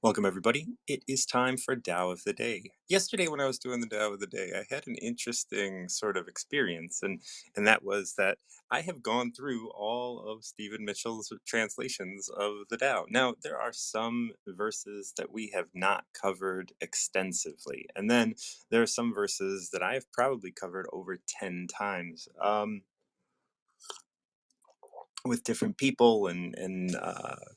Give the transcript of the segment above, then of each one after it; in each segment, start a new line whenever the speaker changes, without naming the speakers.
Welcome, everybody. It is time for Tao of the Day. Yesterday, when I was doing the Tao of the Day, I had an interesting sort of experience, and that was that I have gone through all of Stephen Mitchell's translations of the Tao. Now, there are some verses that we have not covered extensively, and then there are some verses that I have probably covered over 10 times. With different people and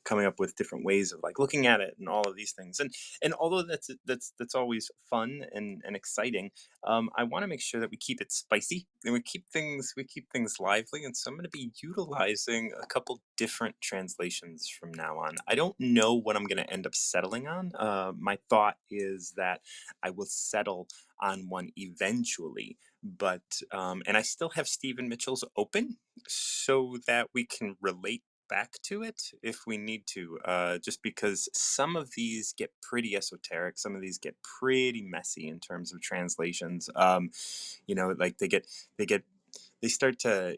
coming up with different ways of like looking at it and all of these things and although that's always fun and exciting. I want to make sure that we keep it spicy and we keep things lively, and so I'm going to be utilizing a couple different translations from now on. I don't know what I'm going to end up settling on. My thought is that I will settle on one eventually, but and I still have Stephen Mitchell's open so that we can relate back to it if we need to, just because some of these get pretty esoteric, some of these get pretty messy in terms of translations. Like they get they start to,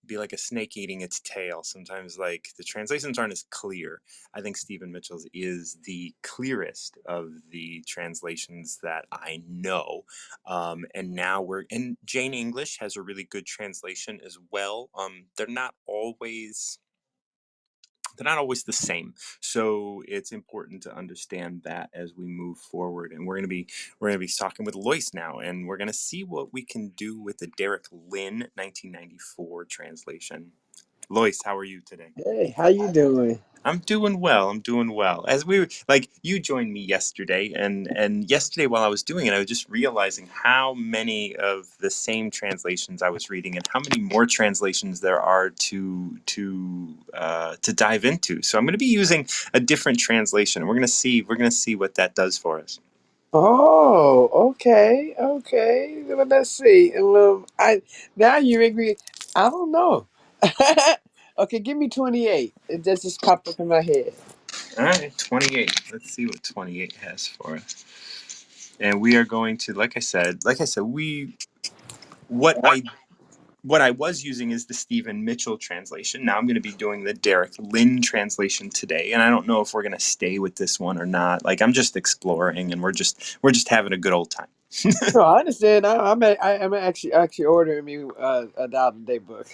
be like a snake eating its tail. Sometimes, like, the translations aren't as clear. I think Stephen Mitchell's is the clearest of the translations that I know. And now and Jane English has a really good translation as well. They're not always the same, so it's important to understand that as we move forward. And we're gonna be talking with Lois now, and we're gonna see what we can do with the Derek Lynn 1994 translation. Lois, how are you today?
Hey, how you doing?
I'm doing well. I'm doing well. As we were, like, you joined me yesterday, and yesterday while I was doing it, I was just realizing how many of the same translations I was reading, and how many more translations there are to dive into. So I'm going to be using a different translation. We're going to see what that does for us.
Oh, okay, okay. Well, let's see. I now you agree. I don't know. Okay, give me 28. It just popped up in my head.
All right, 28. Let's see what 28 has for us. And we are going to, like I said, we what I was using is the Stephen Mitchell translation. Now I'm going to be doing the Derek Lynn translation today, and I don't know if we're going to stay with this one or not. Like, I'm just exploring, and we're just having a good old time.
No, I understand. I'm actually ordering me a dollar day book.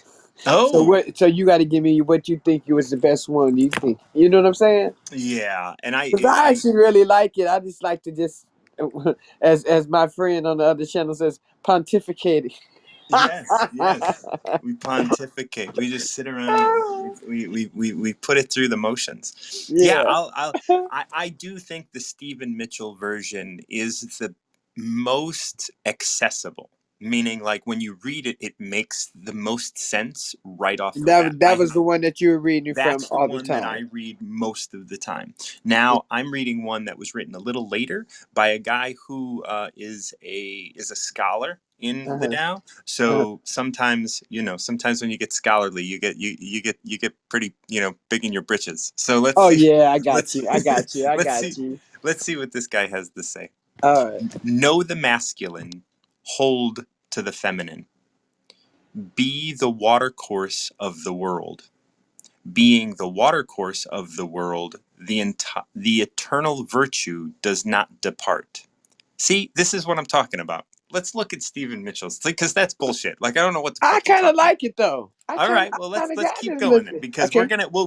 So
Oh,
what? So you got to give me what you think was the best one. You think you know what I'm saying?
yeah, and I
Because I
I
actually really like it. I just like to just, as my friend on the other channel says, pontificate.
yes, we pontificate. We just sit around and we put it through the motions. Yeah,
Yeah.
I do think the Stephen Mitchell version is the most accessible. Meaning, like, when you read it, it makes the most sense right off the bat.
That was the one that you were reading from
That's the
all the
one that
time.
I read most of the time. Now I'm reading one that was written a little later by a guy who is a scholar in the
Uh-huh.
Tao.
Uh-huh.
So sometimes when you get scholarly, you get pretty, big in your britches. So let's
Oh
see,
yeah, I got
let's
you. I got you. I
let's see
got you.
let's see what this guy has to say.
All right.
Know the masculine, hold to the feminine. Be the watercourse of the world. Being the watercourse of the world, the eternal virtue does not depart. See, this is what I'm talking about. Let's look at Stephen Mitchell's, because that's bullshit. Like, I don't know what the
I
fuck you're
kind of
talking about.
like it though.
All right,
I
well, let's
kind of
let's
got
keep
it a
going
little
then,
bit.
because
Okay.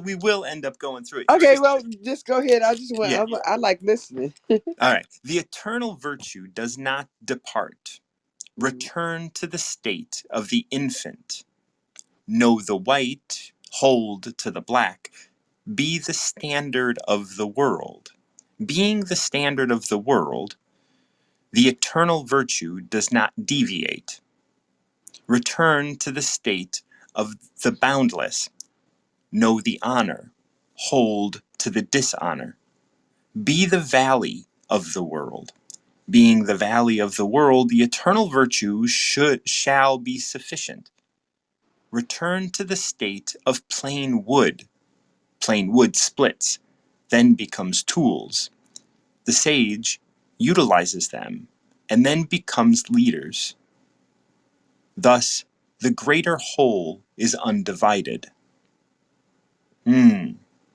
we will end up going through it.
Okay. Well, just go ahead. I just want.
Yeah.
I like listening.
All right. The eternal virtue does not depart.
Mhm.
Return to the state of the infant. Know the white, hold to the black. Be the standard of the world. Being the standard of the world, the eternal virtue does not deviate. Return to the state of the boundless. Know the honor. Hold to the dishonor. Be the valley of the world. Being the valley of the world, the eternal virtue shall be sufficient. Return to the state of plain wood. Plain wood splits, then becomes tools. The sage utilizes them and then becomes leaders. Thus, the greater whole is undivided. Hmm.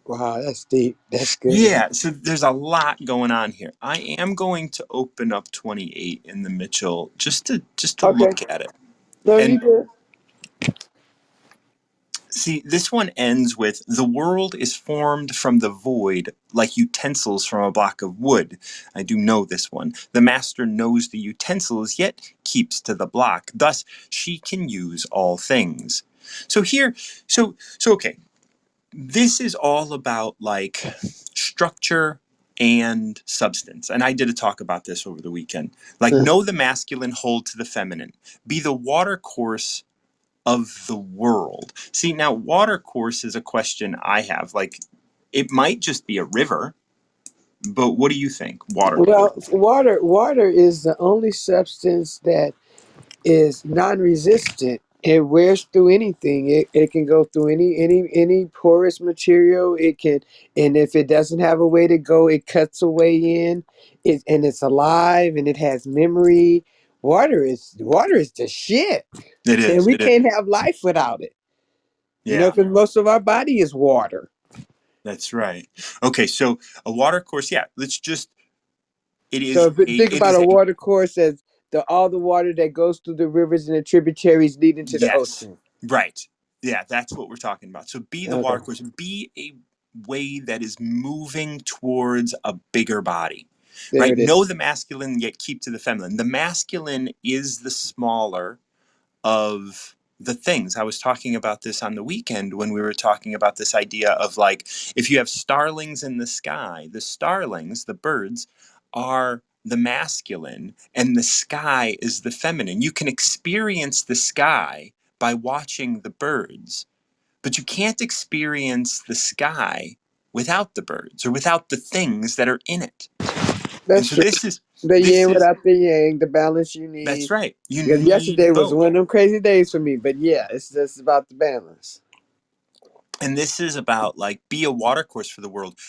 Wow, that's deep. That's good.
Yeah, so there's a lot going on here. I am going to open up 28 in the Mitchell just to
Okay.
look at it.
No, you
And
good.
see, this one ends with the world is formed from the void like utensils from a block of wood. I do know this one. The master knows the utensils, yet keeps to the block. Thus, she can use all things. So here, so okay, this is all about like structure and substance. And I did a talk about this over the weekend. Like,
Uh,
know the masculine, hold to the feminine. Be the water course of the world. See, now, water course is a question I have. Like, it might just be a river, but what do you think? Water course.
Well, water is the only substance that is non-resistant. It wears through anything. It can go through any porous material. It can, and if it doesn't have a way to go, it cuts a way in. And it's alive and it has memory. Water is the shit,
It
and
is.
we
It is.
can't have life without it.
Yeah,
Because most of our body is water.
that's right. Okay, so a water course, yeah, let's just,
So if you think
it
about
is
a
a,
water course as all the water that goes through the rivers and the tributaries leading to the
yes,
ocean.
right. Yeah, that's what we're talking about. So be the
Okay,
water course, be a way that is moving towards a bigger body,
there
right?
it is.
Know the masculine, yet keep to the feminine. The masculine is the smaller of the things. I was talking about this on the weekend when we were talking about this idea of like, if you have starlings in the sky, the starlings, the birds, are the masculine and the sky is the feminine. You can experience the sky by watching the birds, but you can't experience the sky without the birds or without the things that are in it. And
That's
so
true. The
this
yin
is
without the yang, the balance you
that's
need.
right. You
Because
need
yesterday was
both.
one of them crazy days for me. But yeah, it's just about the balance.
And this is about like be a water course for the world,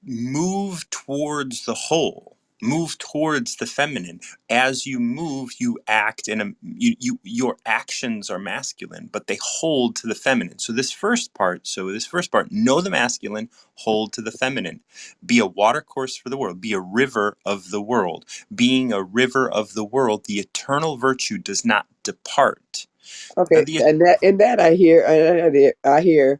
move towards the whole, move towards the feminine. As you move, you act in a your actions are masculine, but they hold to the feminine. So this first part, know the masculine, hold to the feminine. Be a water course for the world, be a river of the world. Being a river of the world, the eternal virtue does not depart. Now
Okay,
the
and that I hear.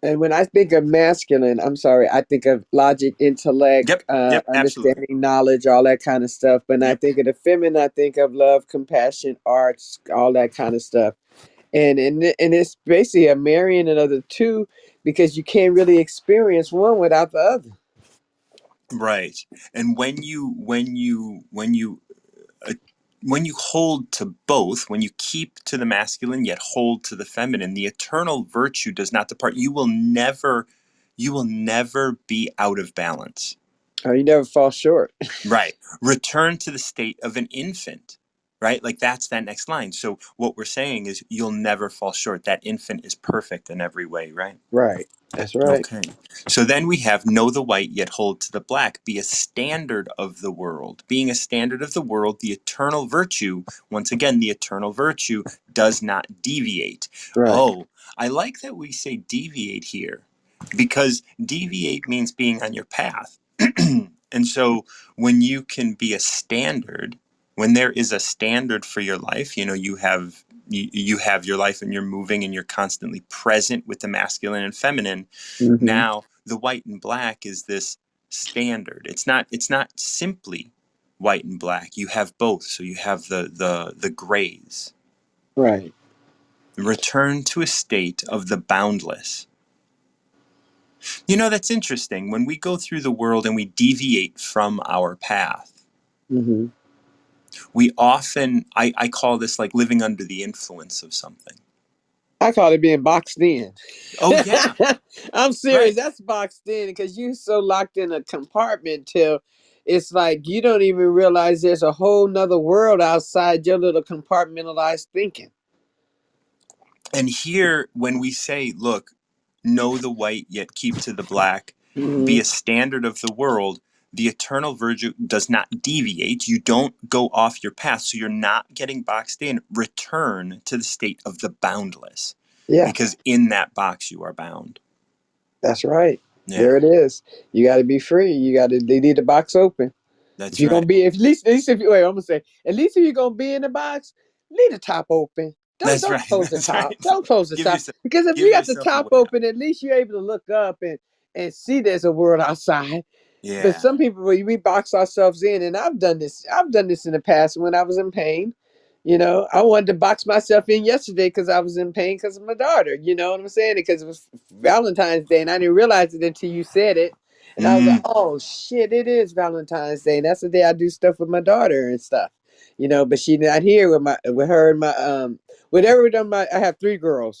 And when I think of masculine, I'm sorry, I think of logic, intellect,
Yep, yep, absolutely.
understanding, knowledge, all that kind of stuff. But when I
Yep.
think of the feminine, I think of love, compassion, arts, all that kind of stuff. And it's basically a marrying of the two because you can't really experience one without the other.
Right. And uh, when you hold to both, when you keep to the masculine yet hold to the feminine, the eternal virtue does not depart. You will never be out of balance.
Or you never fall short.
Right. Return to the state of an infant. Right? Like that's that next line. So what we're saying is you'll never fall short. That infant is perfect in every way, right?
Right. That's right.
Okay. So then we have know the white yet hold to the black. Be a standard of the world. Being a standard of the world, the eternal virtue, once again, the eternal virtue does not deviate.
Right.
Oh, I like that we say deviate here because deviate means being on your path. And so when you can be a standard, when there is a standard for your life, you have your life and you're moving and you're constantly present with the masculine and feminine.
Hmm.
Now, the white and black is this standard. It's not simply white and black. You have both. So you have the grays.
Right.
Return to a state of the boundless. That's interesting. When we go through the world and we deviate from our path,
Hmm.
we often I call this like living under the influence of something.
I call it being boxed in.
Oh yeah,
I'm serious.
right.
That's boxed in because you're so locked in a compartment till it's like you don't even realize there's a whole nother world outside your little compartmentalized thinking.
And here, when we say, look, know the white, yet keep to the black, be
Hmm.
a standard of the world, the eternal virtue does not deviate. You don't go off your path. So you're not getting boxed in. Return to the state of the boundless,
Yeah,
because in that box you are bound.
that's right.
Yeah,
There it is. You got to be free. They need the box open. If
that's
you're gonna
right.
be, if at least if you wait, I'm gonna say, at least if you're gonna be in the box, leave the top open. Don't
That's
don't
right.
close the
That's
top.
right.
Don't close the
Give
top
yourself,
because if
give
you got the
yourself a
top
way out.
open, at least you're able to look up and see there's a world outside. But
Yeah.
some people we box ourselves in, and I've done this. I've done this in the past when I was in pain. I wanted to box myself in yesterday because I was in pain because of my daughter. You know what I'm saying? Because it was Valentine's Day, and I didn't realize it until you said it. And I was like,
Mm.
"Oh shit, it is Valentine's Day, and that's the day I do stuff with my daughter and stuff." But she's not here with her and my whatever. Done my I have three girls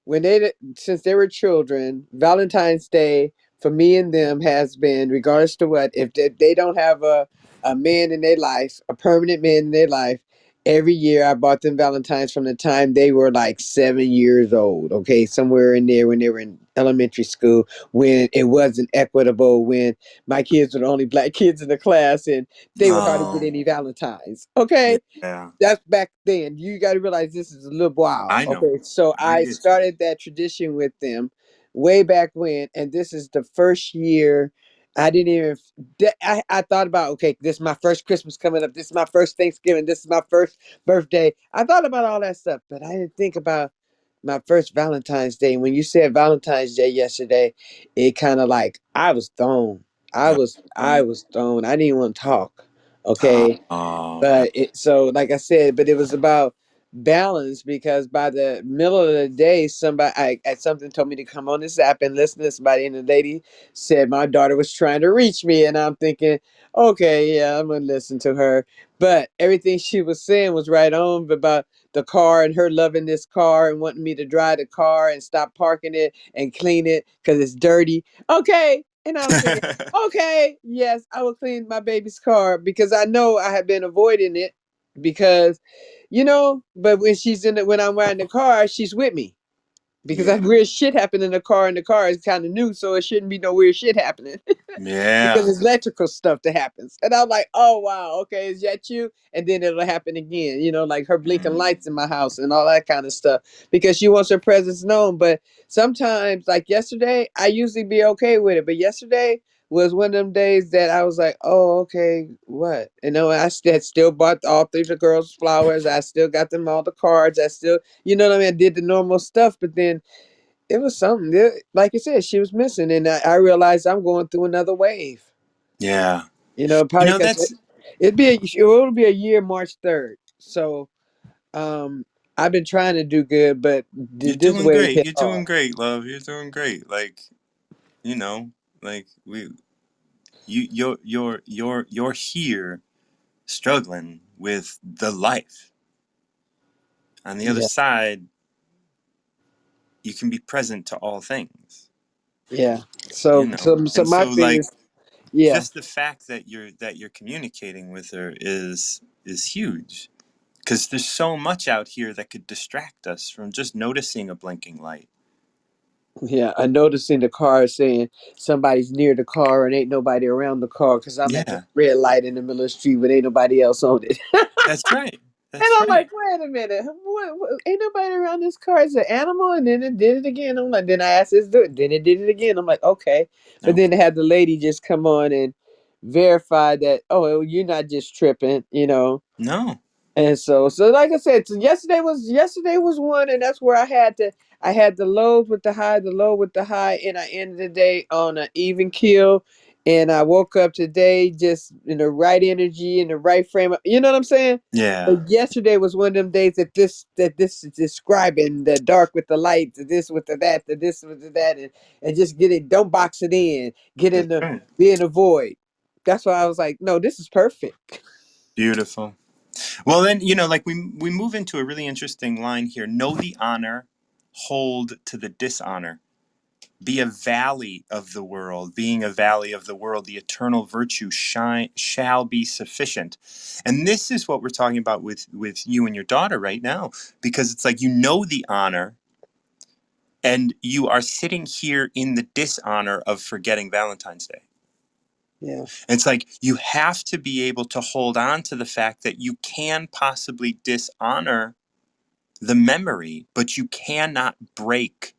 when since they were children, Valentine's Day for me and them has been, regardless to what, if they don't have a man in their life, a permanent man in their life, every year I bought them Valentines from the time they were like 7 years old. Okay, somewhere in there when they were in elementary school, when it wasn't equitable, when my kids were the only black kids in the class, and they would hardly get
Oh,
any Valentines. Okay,
yeah.
that's back then. You got to realize this is a little while.
I know.
Okay, so
I
I
get you.
started that tradition with them way back when, and this is the first year I didn't even. I thought about, okay, this is my first Christmas coming up. This is my first Thanksgiving. This is my first birthday. I thought about all that stuff, but I didn't think about my first Valentine's Day. When you said Valentine's Day yesterday, it kind of like I was thrown. I
Oh,
was thrown. I didn't even want to talk. Okay,
yeah.
but like I said, but it was about balance because by the middle of the day, something told me to come on this app and listen to somebody, and the lady said my daughter was trying to reach me, and I'm thinking, okay, yeah, I'm gonna listen to her. But everything she was saying was right on about the car and her loving this car and wanting me to drive the car and stop parking it and clean it because it's dirty. Okay. And I'm thinking, okay, yes, I will clean my baby's car because I know I have been avoiding it because, but when I'm riding the car, she's with me because that
Yeah.
weird shit happened in the car, and the car is kind of new, so it shouldn't be no weird shit happening because
Yeah.
it's electrical stuff that happens. And I'm like, oh wow, okay, is that you? And then it'll happen again, like her blinking
Mm.
lights in my house and all that kind of stuff because she wants her presence known. But sometimes, like yesterday, I usually be okay with it, but yesterday was one of them days that I was like, oh, okay, what? I still bought all three of the girls flowers. I still got them all the cards. I still, what I mean? I did the normal stuff, but then it was something that, like you said, she was missing, and I realized I'm going through another wave.
Yeah.
Probably because
That's
it'll be a year March 3rd. So I've been trying to do good, but
you're
this
doing
wave
great.
hit
You're doing
hard.
great, love. You're doing great. You know, we you're here struggling with the life. On the other
Yeah,
side, you can be present to all things,
yeah. So
And
my
so
thing
like
is, yeah,
just the fact that you're communicating with her is huge because there's so much out here that could distract us from just noticing a blinking light.
yeah. I noticed in the car saying somebody's near the car and ain't nobody around the car because I'm at the
Yeah,
red light in the middle of the street but ain't nobody else on it.
that's right.
And
That's
I'm like,
right.
wait a minute, what, ain't nobody around this car. It's an animal, and then it did it again. I'm like, then I asked this dude, then it did it again. I'm like, okay, but then
Okay.
they had the lady just come on and verify that, oh, you're not just tripping.
No.
And so like I said, so yesterday was one, and that's where I had the lows with the high, the low with the high, and I ended the day on an even kill. And I woke up today just in the right energy, in the right frame. You know what I'm saying?
Yeah.
But yesterday was one of them days that this is describing the dark with the light, the this with the that, the this with the that, and just get it. Don't box it in. Get in
That's
the
right.
be in the void. That's why I was like, no, this is perfect.
Beautiful. Well, then, like we move into a really interesting line here. Know the honor, hold to the dishonor. Be a valley of the world. Being a valley of the world, the eternal virtue shall be sufficient. And this is what we're talking about with you and your daughter right now, because it's like the honor, and you are sitting here in the dishonor of forgetting Valentine's Day.
Yeah.
It's like you have to be able to hold on to the fact that you can possibly dishonor the memory, but you cannot break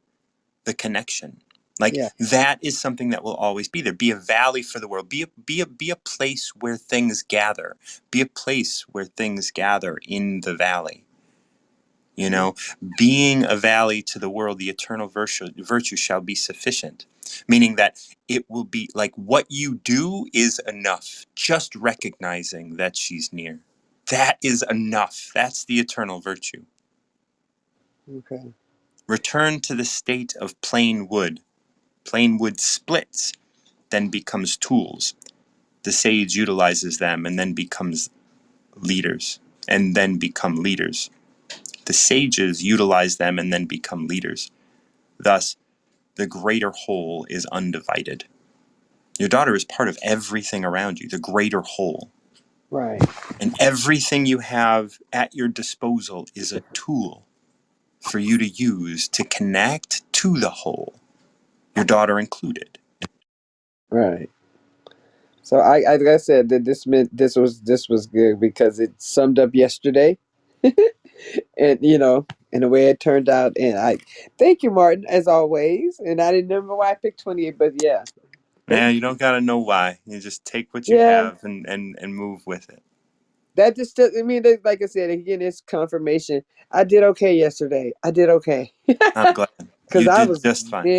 the connection. Like
Yeah.
that is something that will always be there. Be a valley for the world. Be a place where things gather. Be a place where things gather in the valley. You know, being a valley to the world, the eternal virtue shall be sufficient. Meaning that it will be like what you do is enough. Just recognizing that she's near. That is enough. That's the eternal virtue.
Okay.
Return to the state of plain wood. Plain wood splits, then becomes tools. The sage utilizes them and then becomes leaders, and then become leaders. The sages utilize them and then become leaders. Thus, the greater whole is undivided. Your daughter is part of everything around you, the greater whole.
Right.
And everything you have at your disposal is a tool for you to use to connect to the whole, your daughter included.
Right. So like I said, that this was good because it summed up yesterday, and and the way it turned out. And I thank you, Martin, as always. And I didn't remember why I picked 28, but yeah,
Yeah,
thank
you
you.
don't got to know why. You just take what you
Yeah,
have and move with it.
that just I mean, like I said again, it's confirmation. I did okay yesterday. I did okay
I'm glad.
because
You
I
did
was
just fine.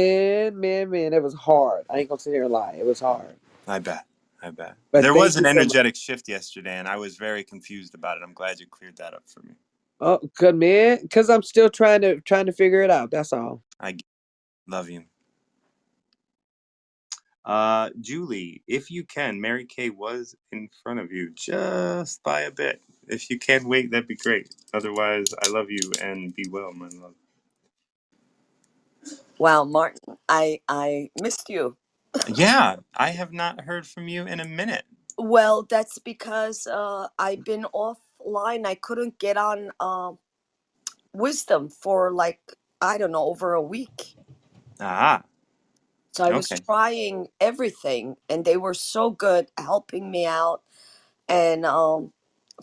man. It was hard. I ain't gonna sit here and lie. It was hard.
I bet. I bet.
But
There was
thank
an
you so much.
energetic shift yesterday, and I was very confused about it. I'm glad you cleared that up for me.
Oh, good man. Because I'm still trying to figure it out. That's all.
Love you. Julie, if you can, Mary Kay was in front of you just by a bit. If you can wait, that'd be great. Otherwise, I love you and be well, my love.
Wow, Martin, I missed you.
Yeah, I have not heard from you in a minute.
Well, that's because I've been offline. I couldn't get on Wisdom for like I don't know over a week.
Ah,
So I was
okay.
trying everything, and they were so good helping me out. And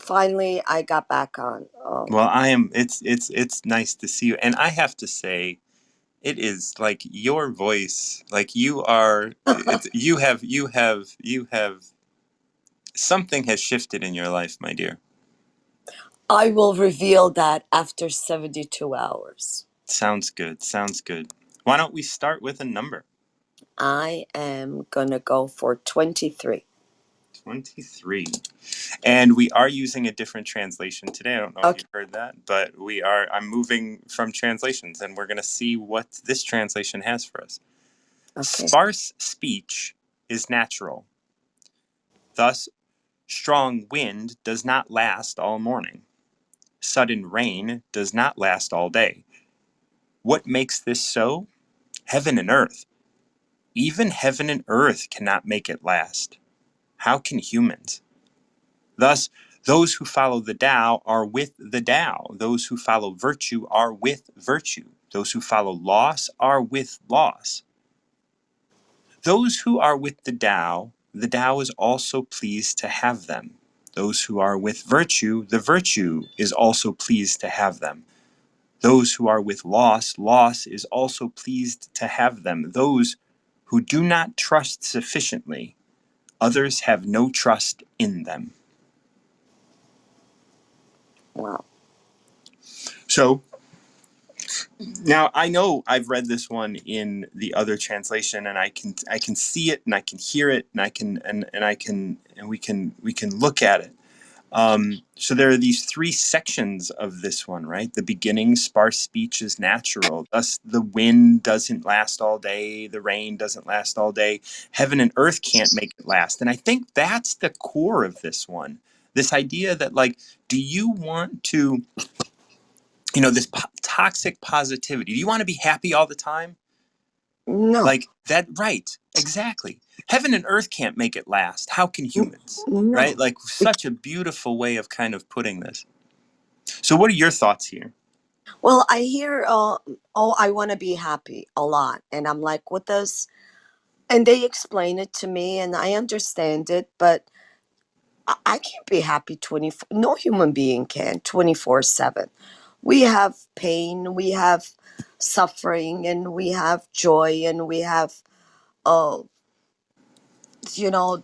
finally, I got back on.
Well, I am. It's nice to see you, and I have to say, it is like your voice. Like you are. It's you have something has shifted in your life, my dear.
I will reveal that after 72 hours.
Sounds good. Sounds good. Why don't we start with a number?
I am gonna go for 23.
23. And we are using a different translation today. I don't know if
Okay.
you've heard that, but I'm moving from translations and we're going to see what this translation has for us.
Okay.
Sparse speech is natural. Thus, strong wind does not last all morning. Sudden rain does not last all day. What makes this so? Heaven and earth. Even heaven and earth cannot make it last. How can humans? Thus, those who follow the Tao are with the Tao. Those who follow virtue are with virtue. Those who follow loss are with loss. Those who are with the Tao is also pleased to have them. Those who are with virtue, the virtue is also pleased to have them. Those who are with loss, loss is also pleased to have them. Those who do not trust sufficiently, others have no trust in them.
Wow.
So, now I know I've read this one in the other translation, and I can see it and I can hear it and I can and I can and we can look at it. So there are these three sections of this one, right? The beginning, sparse speech is natural. Thus, the wind doesn't last all day. The rain doesn't last all day. Heaven and earth can't make it last. And I think that's the core of this one. This idea that, like, do you want to this toxic positivity. Do you want to be happy all the time?
No.
Like that, right? Exactly. Heaven and earth can't make it last. How can humans? Right?
No.
Like such a beautiful way of kind of putting this. So, what are your thoughts here?
Well, I hear, oh, I want to be happy a lot. And I'm like, what does, and they explain it to me and I understand it, but I can't be happy 24, no human being can 24/7. We have pain, we have suffering, and we have joy, and we have, uh,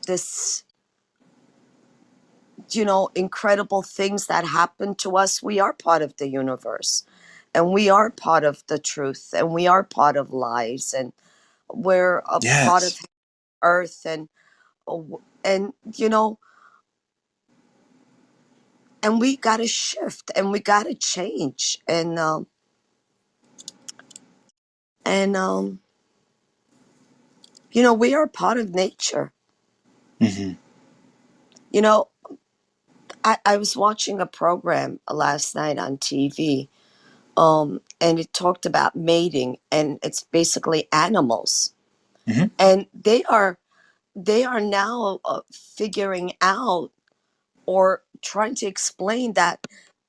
this, incredible things that happen to us. We are part of the universe, and we are part of the truth, and we are part of lies, and we're a part of
Yes.
earth, uh, and and we got to shift, and we got to change, and we are part of nature.
Hmm.
you know I was watching a program last night on TV, and it talked about mating, and it's basically animals,
Hmm.
and they are now figuring out, or trying to explain, that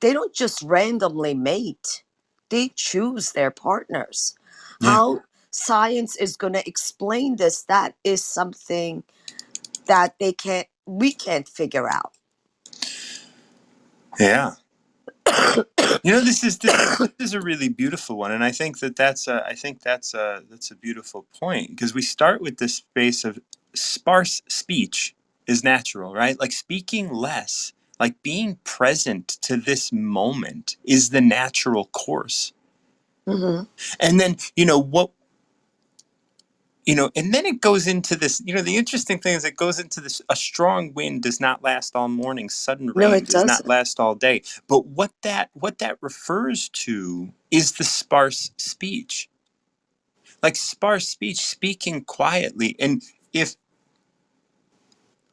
they don't just randomly mate, they choose their partners.
Yeah.
How science is going to explain this, that is something that we can't figure out.
Yeah. This is a really beautiful one, and I think that's a beautiful point, because we start with this space of sparse speech is natural, right? Like speaking less, like being present to this moment is the natural course.
Hmm.
And then, and then it goes into this, the interesting thing is it goes into this: a strong wind does not last all morning, sudden
No,
rain
it
does not
doesn't.
last all day. But what that refers to is the sparse speech. Like sparse speech, speaking quietly. And if,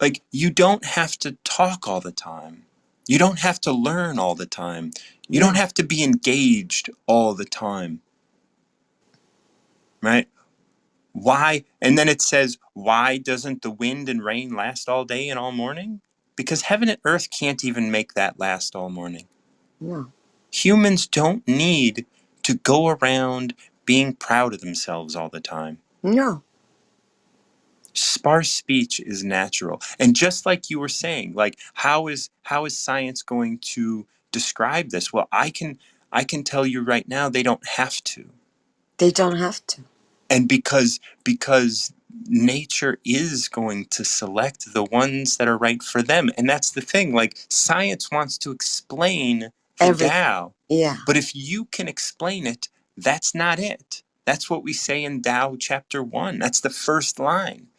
like, you don't have to talk all the time. You don't have to learn all the time. You don't
No,
have to be engaged all the time, right? Why? And then it says, why doesn't the wind and rain last all day and all morning? Because heaven and earth can't even make that last all morning.
no,
Humans don't need to go around being proud of themselves all the time.
no.
Sparse speech is natural. And just like you were saying, like how is science going to describe this? Well, I can tell you right now they don't have to.
They don't have to.
And because nature is going to select the ones that are right for them. And that's the thing, like science wants to explain the
Everything.
Tao,
Yeah.
but if you can explain it, that's not it. That's what we say in Tao chapter 1. That's the first line,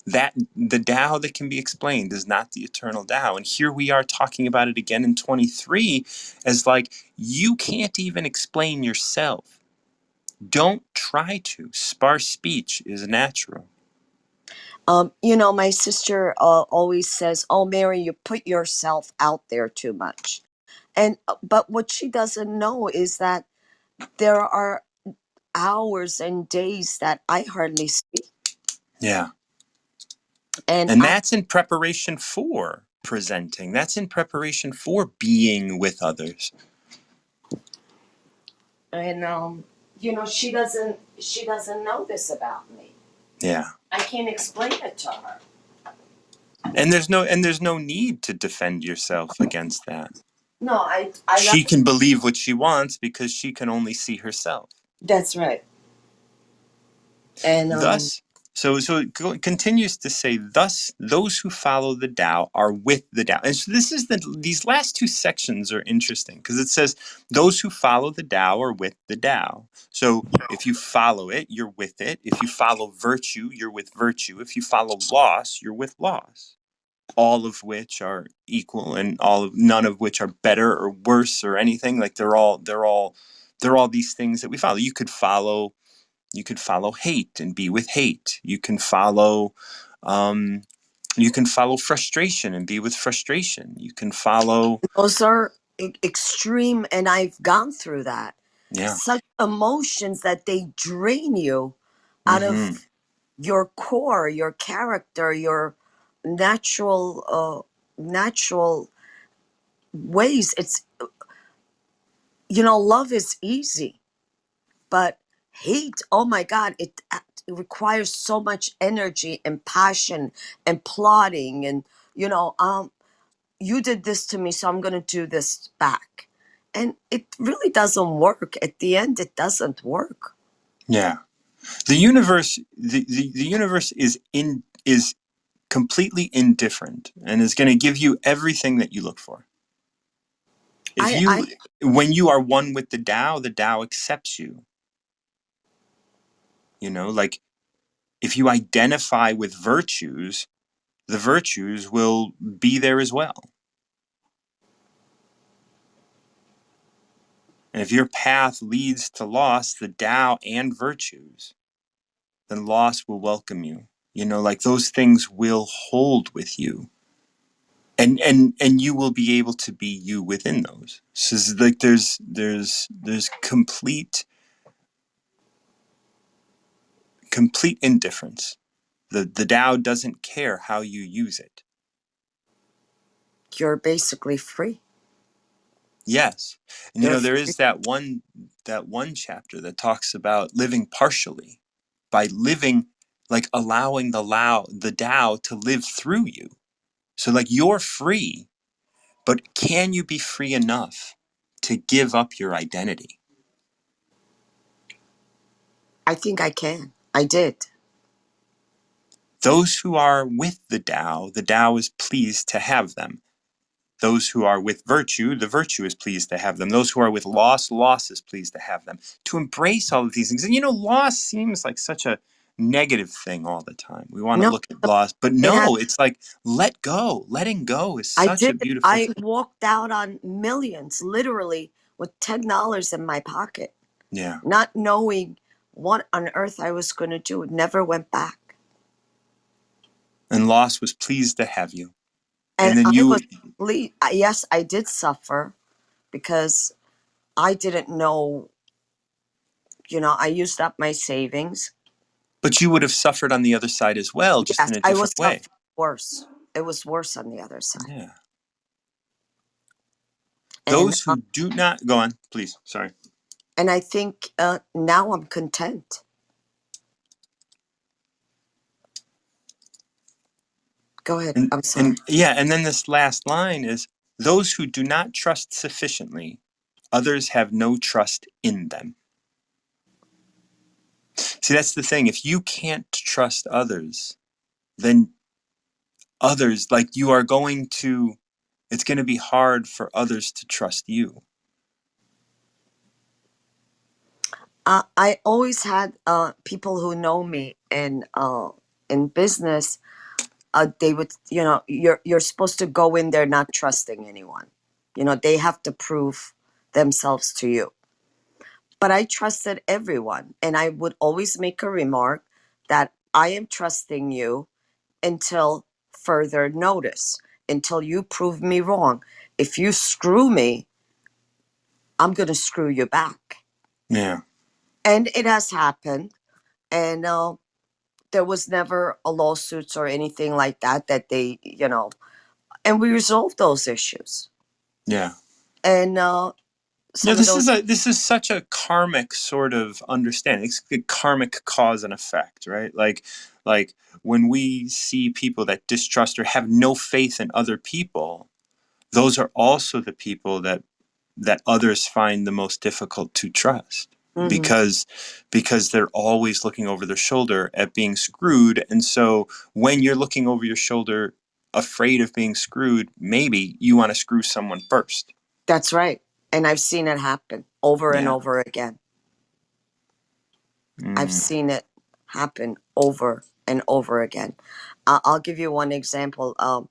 that the Tao that can be explained is not the eternal Tao. And here we are talking about it again in 23, as like, you can't even explain yourself. Don't try to. Sparse speech is natural.
My sister always says, "Oh, Mary, you put yourself out there too much." And but what she doesn't know is that there are hours and days that I hardly speak,
Yeah.
and
And that's in preparation for presenting. That's in preparation for being with others.
she doesn't know this about me.
Yeah.
I can't explain it to her.
And there's no need to defend yourself against that.
No, I
She
rather.
can believe what she wants because she can only see herself.
That's right. And
Thus, it continues to say, thus those who follow the Tao are with the Tao. And so these last two sections are interesting, because it says those who follow the Tao are with the Tao. So if you follow it, you're with it. If you follow virtue, you're with virtue. If you follow loss, you're with loss. All of which are equal, and none of which are better or worse or anything. Like they're all these things that we follow. You could follow hate and be with hate. Um, you can follow frustration and be with frustration. You can follow,
those are extreme, and I've gone through that.
yeah.
Such emotions that they drain you out
Mm-hmm.
of your core, your character, your natural ways. It's love is easy, but hate, oh my God, it requires so much energy and passion and plotting, and you did this to me, so I'm going to do this back. And it really doesn't work. At the end, it doesn't work.
Yeah. The universe is completely indifferent and is going to give you everything that you look for. If
I
you When you are one with the Tao accepts you. You know, like if you identify with virtues, the virtues will be there as well. And if your path leads to loss, the Tao and virtues, then loss will welcome you. You know, like those things will hold with you. And you will be able to be you within those. So it's like there's complete indifference. The Tao doesn't care how you use it.
You're basically free.
Yes. And you
You're
know, there
free.
is that one chapter that talks about living partially, by living, like allowing the Tao to live through you. So like you're free, but can you be free enough to give up your identity?
I think I can. I did.
Those who are with the Tao is pleased to have them. Those who are with virtue, the virtue is pleased to have them. Those who are with loss, loss is pleased to have them. To embrace all of these things. And you know, loss seems like such a negative thing all the time. We want to
No,
look at loss, but
it has.
no, it's like let go. Letting go is
I
such a
did.
beautiful
I
thing.
walked out on millions, literally, with $10 in my pocket,
Yeah.
not knowing what on earth I was going to do. It never went back.
And loss was pleased to have you. And
And
then
I
you,
was, yes, I did suffer because I didn't know, I used up my savings.
but you would have suffered on the other side as well, just
Yes,
in a
I was
different way.
suffering worse. It was worse on the other side.
Yeah.
And
Those who do not go on, please. Sorry.
and I think now I'm content. Go ahead. I'm sorry.
And yeah, and then this last line is those who do not trust sufficiently, others have no trust in them. See, that's the thing. If you can't trust others, then others, like you are going to, it's going to be hard for others to trust you.
I always had people who know me in business. They would, you're supposed to go in there not trusting anyone. They have to prove themselves to you. But I trusted everyone, and I would always make a remark that I am trusting you until further notice, until you prove me wrong. If you screw me, I'm going to screw you back.
Yeah.
And it has happened. And there was never a lawsuits or anything like that they, and we resolved those issues.
Yeah.
And
Yeah,
some of those,
this is such a karmic sort of understanding. It's a karmic cause and effect, right? Like when we see people that distrust or have no faith in other people, those are also the people that others find the most difficult to trust
mhm,
because they're always looking over their shoulder at being screwed. And so when you're looking over your shoulder afraid of being screwed, maybe you want to screw someone first.
that's right. And I've seen it happen over and
Yeah.
over again. I've
Mm.
seen it happen over and over again. I'll give you one example. Uh,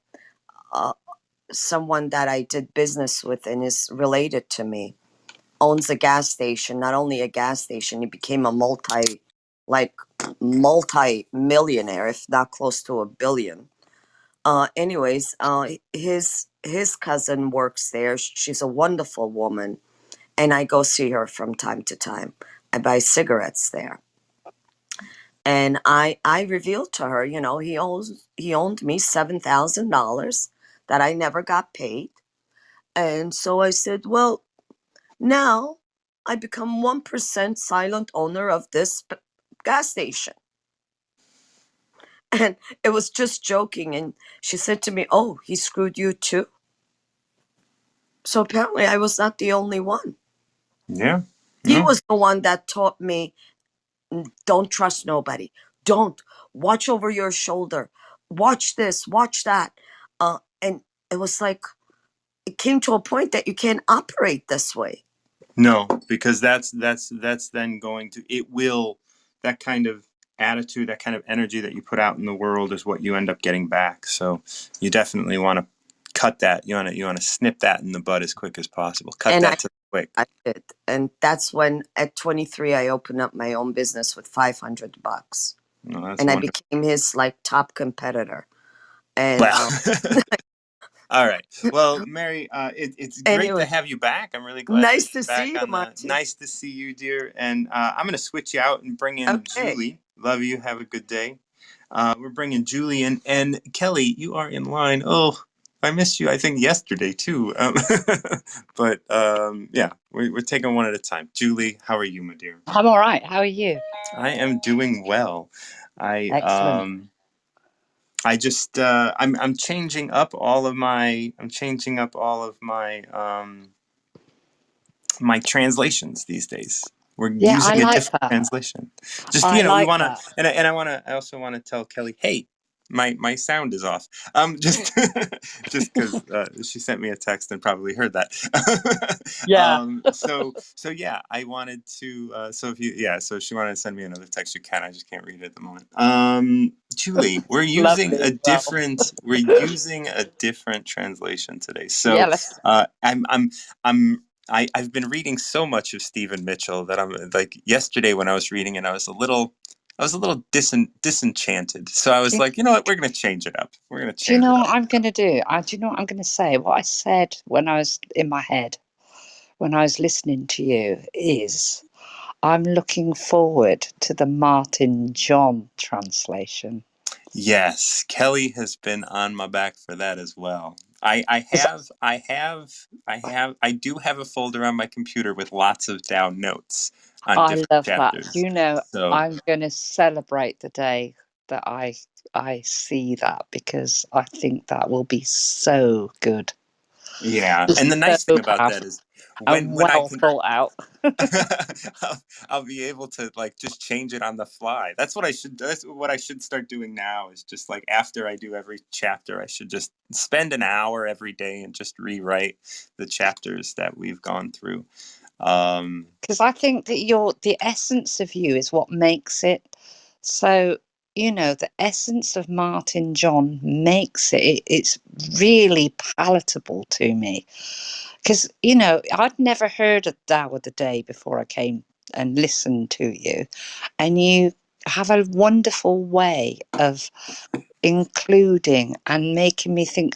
Someone that I did business with and is related to me owns a gas station. Not only a gas station, he became a like multi-millionaire, if not close to a billion. Anyways, his cousin works there. She's a wonderful woman, and I go see her from time to time. I buy cigarettes there. And I revealed to her, he owned me $7,000 that I never got paid. And so I said, well, now I become 1% silent owner of this gas station. And it was just joking. And she said to me, oh, he screwed you too? So apparently I was not the only one.
Yeah.
He
No.
was the one that taught me, don't trust nobody. Don't watch over your shoulder. Watch this, watch that. And it was like, it came to a point that you can't operate this way.
No, because that's then going to, it will, that kind of attitude, that kind of energy that you put out in the world is what you end up getting back. So you definitely want to cut that. You want to snip that in the bud as quick as possible. Cut
And
that to the quick.
I did. And that's when at 23 I opened up my own business with $500.
No, that's
And I
wonderful.
became his like top competitor. And
Well, all right. Well, Mary, it's great to
anyway,
have you back. I'm really glad that
nice
you're
to
back
see you,
on the.
Marty.
Nice to see you, dear. And I'm going to switch you out and bring in
Okay.
Julie. Love you. Have a good day. We're bringing Julie in. And Kelly, you are in line. Oh, I missed you, I think, yesterday, too. But yeah, we're taking one at a time. Julie, how are you, my dear?
I'm all right. How are you?
I am doing well. I
Excellent.
I just I'm changing up all of my my translations these days. We're
Yeah, I
using a
like
different
that.
translation. Just
I
we
like
want to,
that.
and I want to. I also want to tell Kelly, hey, my sound is off. Just just because she sent me a text and probably heard that.
Yeah.
So yeah, I wanted to. So if you so she wanted to send me another text. You can. I just can't read it at the moment. Julie,
Lovely. Well,
we're using a different translation today.
yeah,
So
let's.
I'm I've been reading so much of Stephen Mitchell that I'm like yesterday when I was reading it, I was a little disenchanted. So I was
Do,
like, you know what, we're gonna change it up. We're gonna
do you
change
know
it
what
up.
I'm going to do? Do you know what I'm going to say? What I said when I was in my head, when I was listening to you, is I'm looking forward to the Martin John translation.
Yes, Kelly has been on my back for that as well.
Because
I do have a folder on my computer with lots of down notes on
I
different
love that. Do
chapters.
you know,
So
I'm going to celebrate the day that I see that because I think that will be so good.
yeah, and the nice thing
So
about that
powerful
is
and
when I
well
can
thought out.
I'll be able to like just change it on the fly. That's what I should start doing now is just like after I do every chapter, I should just spend an hour every day and just rewrite the chapters that we've gone through. Um,
Because I think that the essence of you is what makes it. So, the essence of Martin John makes it's really palatable to me. Because, I'd never heard of Tao of the Day before I came and listened to you. And you have a wonderful way of including and making me think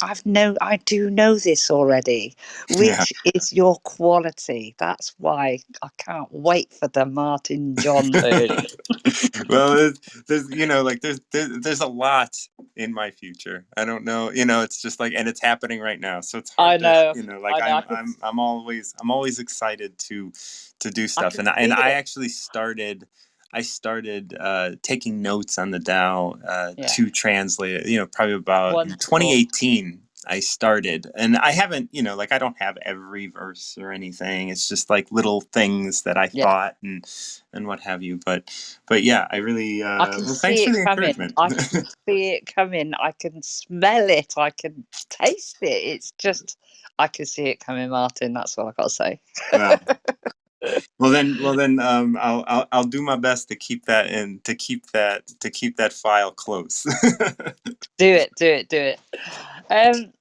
I do know this already,
yeah.
which is your quality. That's why I can't wait for the Martin John version.
Well, there's like there's a lot in my future. I don't know, it's just like, and it's happening right now, so it's
I
hard to,
know,
like
I know.
I'm always excited to do
I
stuff,
can
and
see
I
it.
actually started taking notes on the Tao
Yeah,
to translate it. Probably about in
wonderful.
2018. I started, and I haven't, like I don't have every verse or anything. It's just like little things that I
Yeah,
thought and what have you. But yeah, I really
I can
well. Thanks
see
for
it
the
coming.
encouragement.
I can see it coming. I can smell it. I can taste it. It's just, I can see it coming, Martin. That's what I got to say.
well, I'll do my best to keep that in to keep that file close.
Do it, do it, do it.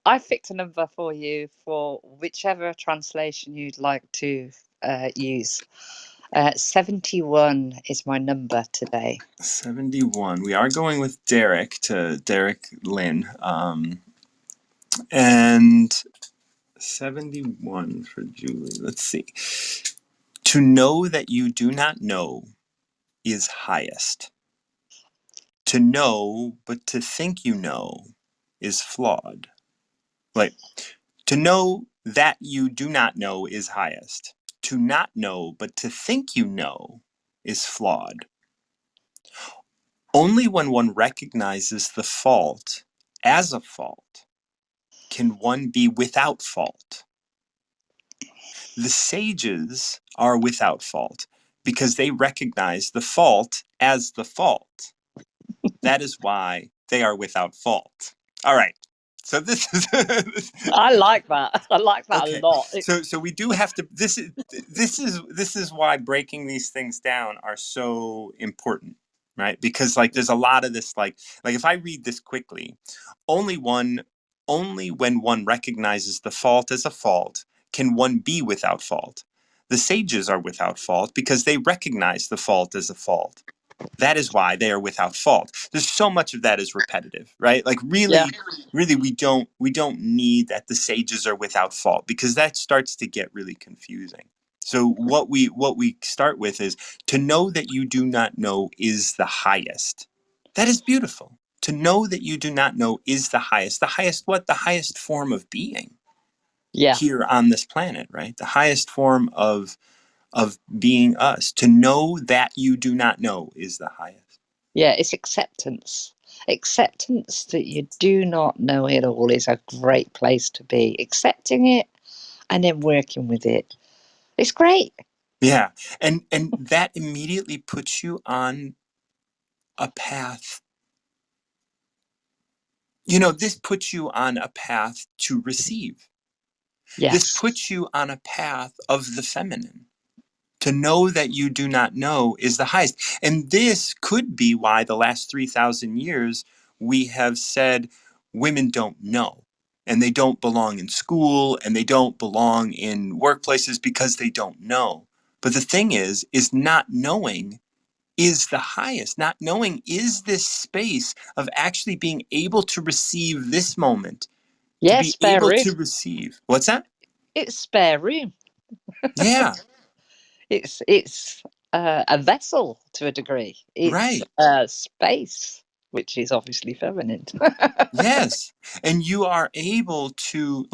I picked a number for you for whichever translation you'd like to use. 71 is my number today.
71. We are going with Derek Lynn, and 71 for Julie. Let's see. To know that you do not know is highest. To know, but to think you know, is flawed. Like, to know that you do not know is highest. To not know, but to think you know, is flawed. Only when one recognizes the fault as a fault can one be without fault. The sages are without fault because they recognize the fault as the fault. That is why they are without fault. All right. So this is
I like that. I like that a
okay.
lot.
So we do have to. This is why breaking these things down are so important, right? Because like there's a lot of this like if I read this quickly, only one only when one recognizes the fault as a fault can one be without fault. The sages are without fault because they recognize the fault as a fault. That is why they are without fault. There's so much of that is repetitive, right? Like
Yeah,
really we don't need that the sages are without fault because that starts to get really confusing. So what we start with is to know that you do not know is the highest. That is beautiful. To know that you do not know is the highest. The highest what? The highest form of being
yeah,
here on this planet, right? The highest form of being us. To know that you do not know is the highest.
yeah. It's acceptance. Acceptance that you do not know it all is a great place to be. Accepting it and then working with it. It's great.
Yeah. And that immediately puts you on a path. This puts you on a path to receive. This
Yes.
puts you on a path of the feminine. To know that you do not know is the highest. And this could be why the last 3,000 years we have said women don't know. And they don't belong in school and they don't belong in workplaces because they don't know. But the thing is not knowing is the highest. Not knowing is this space of actually being able to receive this moment, to
Yeah,
be
spare
able
room.
to receive. What's that?
It's spare room.
Yeah,
It's a vessel to a degree. It's
right.
space, which is obviously feminine.
Yes. And you are able to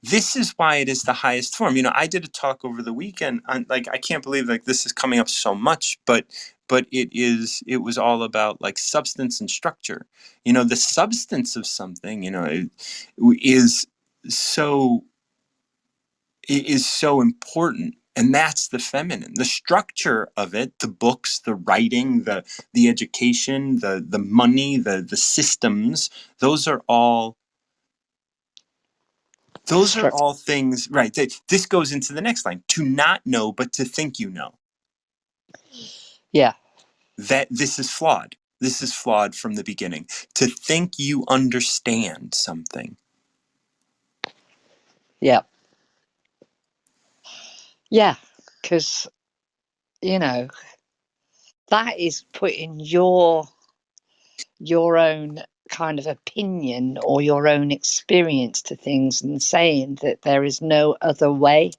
this is why it is the highest form. I did a talk over the weekend on I can't believe this is coming up so much, but it was all about substance and structure. The substance of something, is so so important. And that's the feminine. The structure of it, the books, the writing, the education, the money, the systems, those are all those are
Structure.
all things, right? This goes into the next line. To not know, but to think you know.
Yeah,
That this is flawed. This is flawed from the beginning. To think you understand something.
yeah, yeah. Because, you know, that is putting your own kind of opinion or your own experience to things and saying that there is no other way.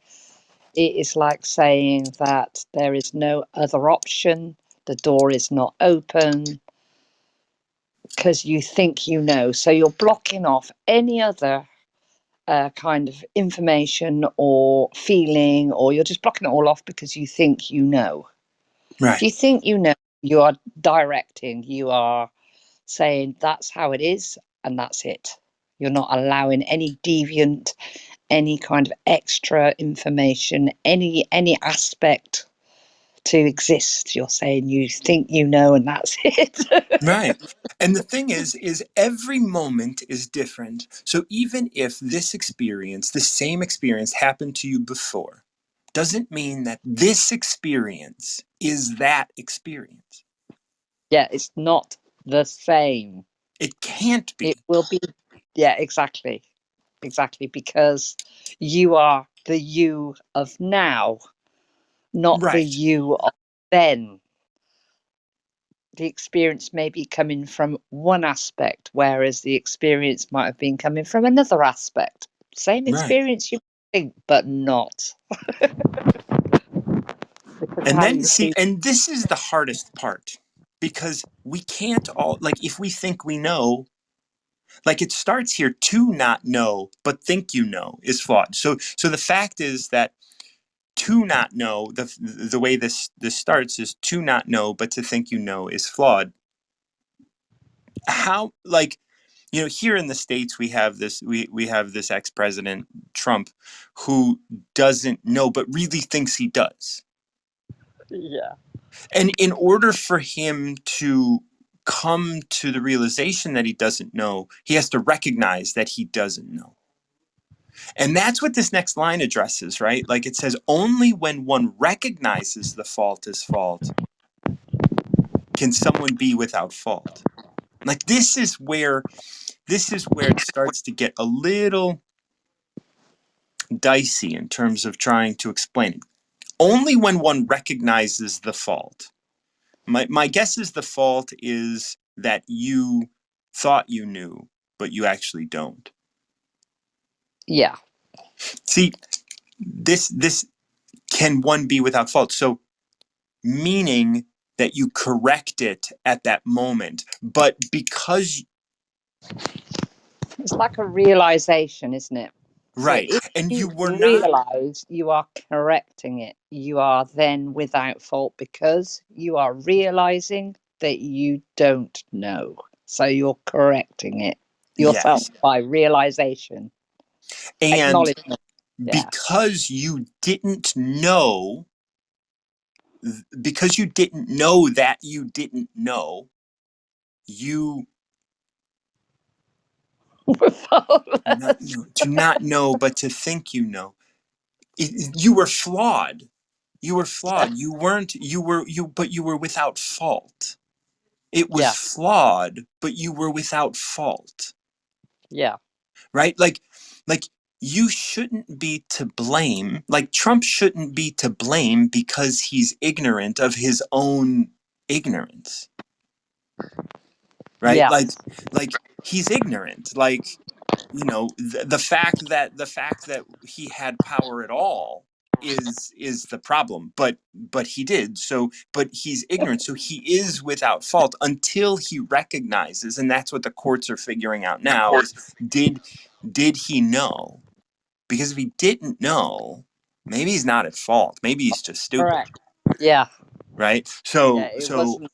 It is like saying that there is no other option, the door is not open because you think you know. So you're blocking off any other kind of information or feeling, or you're just blocking it all off because you think you know. If
Right.
you think you know, you are directing, you are saying that's how it is and that's it. You're not allowing any deviant, any kind of extra information, any aspect to exist. You're saying you think you know and that's it.
Right. And the thing is every moment is different. So even if this same experience happened to you before, doesn't mean that this experience is that experience.
Yeah, it's not the same.
It can't
It
be.
will be, yeah, exactly. Exactly. Because you are the you of now, not the
Right.
you of then. The experience may be coming from one aspect, whereas the experience might have been coming from another aspect. Same
Right.
experience, you think, but not. Because
And
how
then
you
see,
receive.
and this is the hardest part because we can't all if we think we know, it starts here. To not know but think you know is flawed. So the fact is that to not know, the way this starts is to not know but to think you know is flawed. How You know, here in the States, we have this ex-president Trump who doesn't know, but really thinks he does.
Yeah.
And in order for him to come to the realization that he doesn't know, he has to recognize that he doesn't know. And that's what this next line addresses, right? Like it says, only when one recognizes the fault as fault can someone be without fault. Like this is where it starts to get a little dicey in terms of trying to explain it. Only when one recognizes the fault. My guess is the fault is that you thought you knew, but you actually don't.
Yeah.
See, this can one be without fault. So meaning that you correct it at that moment, but because
It's like a realization, isn't it? So
right,
if
and you
you
were not
realize you are correcting it, you are then without fault because you are realizing that you don't know. So you're correcting it yourself
yes,
by realization,
and
acknowledgement. Yeah.
because you didn't know because you didn't know that you didn't know, you not know, to not know, but to think you know. You were flawed. You were flawed. You weren't, you were, you, but you were without fault. It was
Yeah.
flawed, but you were without fault,
Yeah.
right? Like you shouldn't be to blame. Like Trump shouldn't be to blame because he's ignorant of his own ignorance, right?
Yes.
Like he's ignorant. Like, you know, the fact that he had power at all is the problem, but he did so, but he's ignorant, so he is without fault until he recognizes, and that's what the courts are figuring out now is did did he know? Because if he didn't know, maybe he's not at fault, maybe he's just stupid,
Correct. Yeah.
right?
Yeah.
So
It
so
wasn't.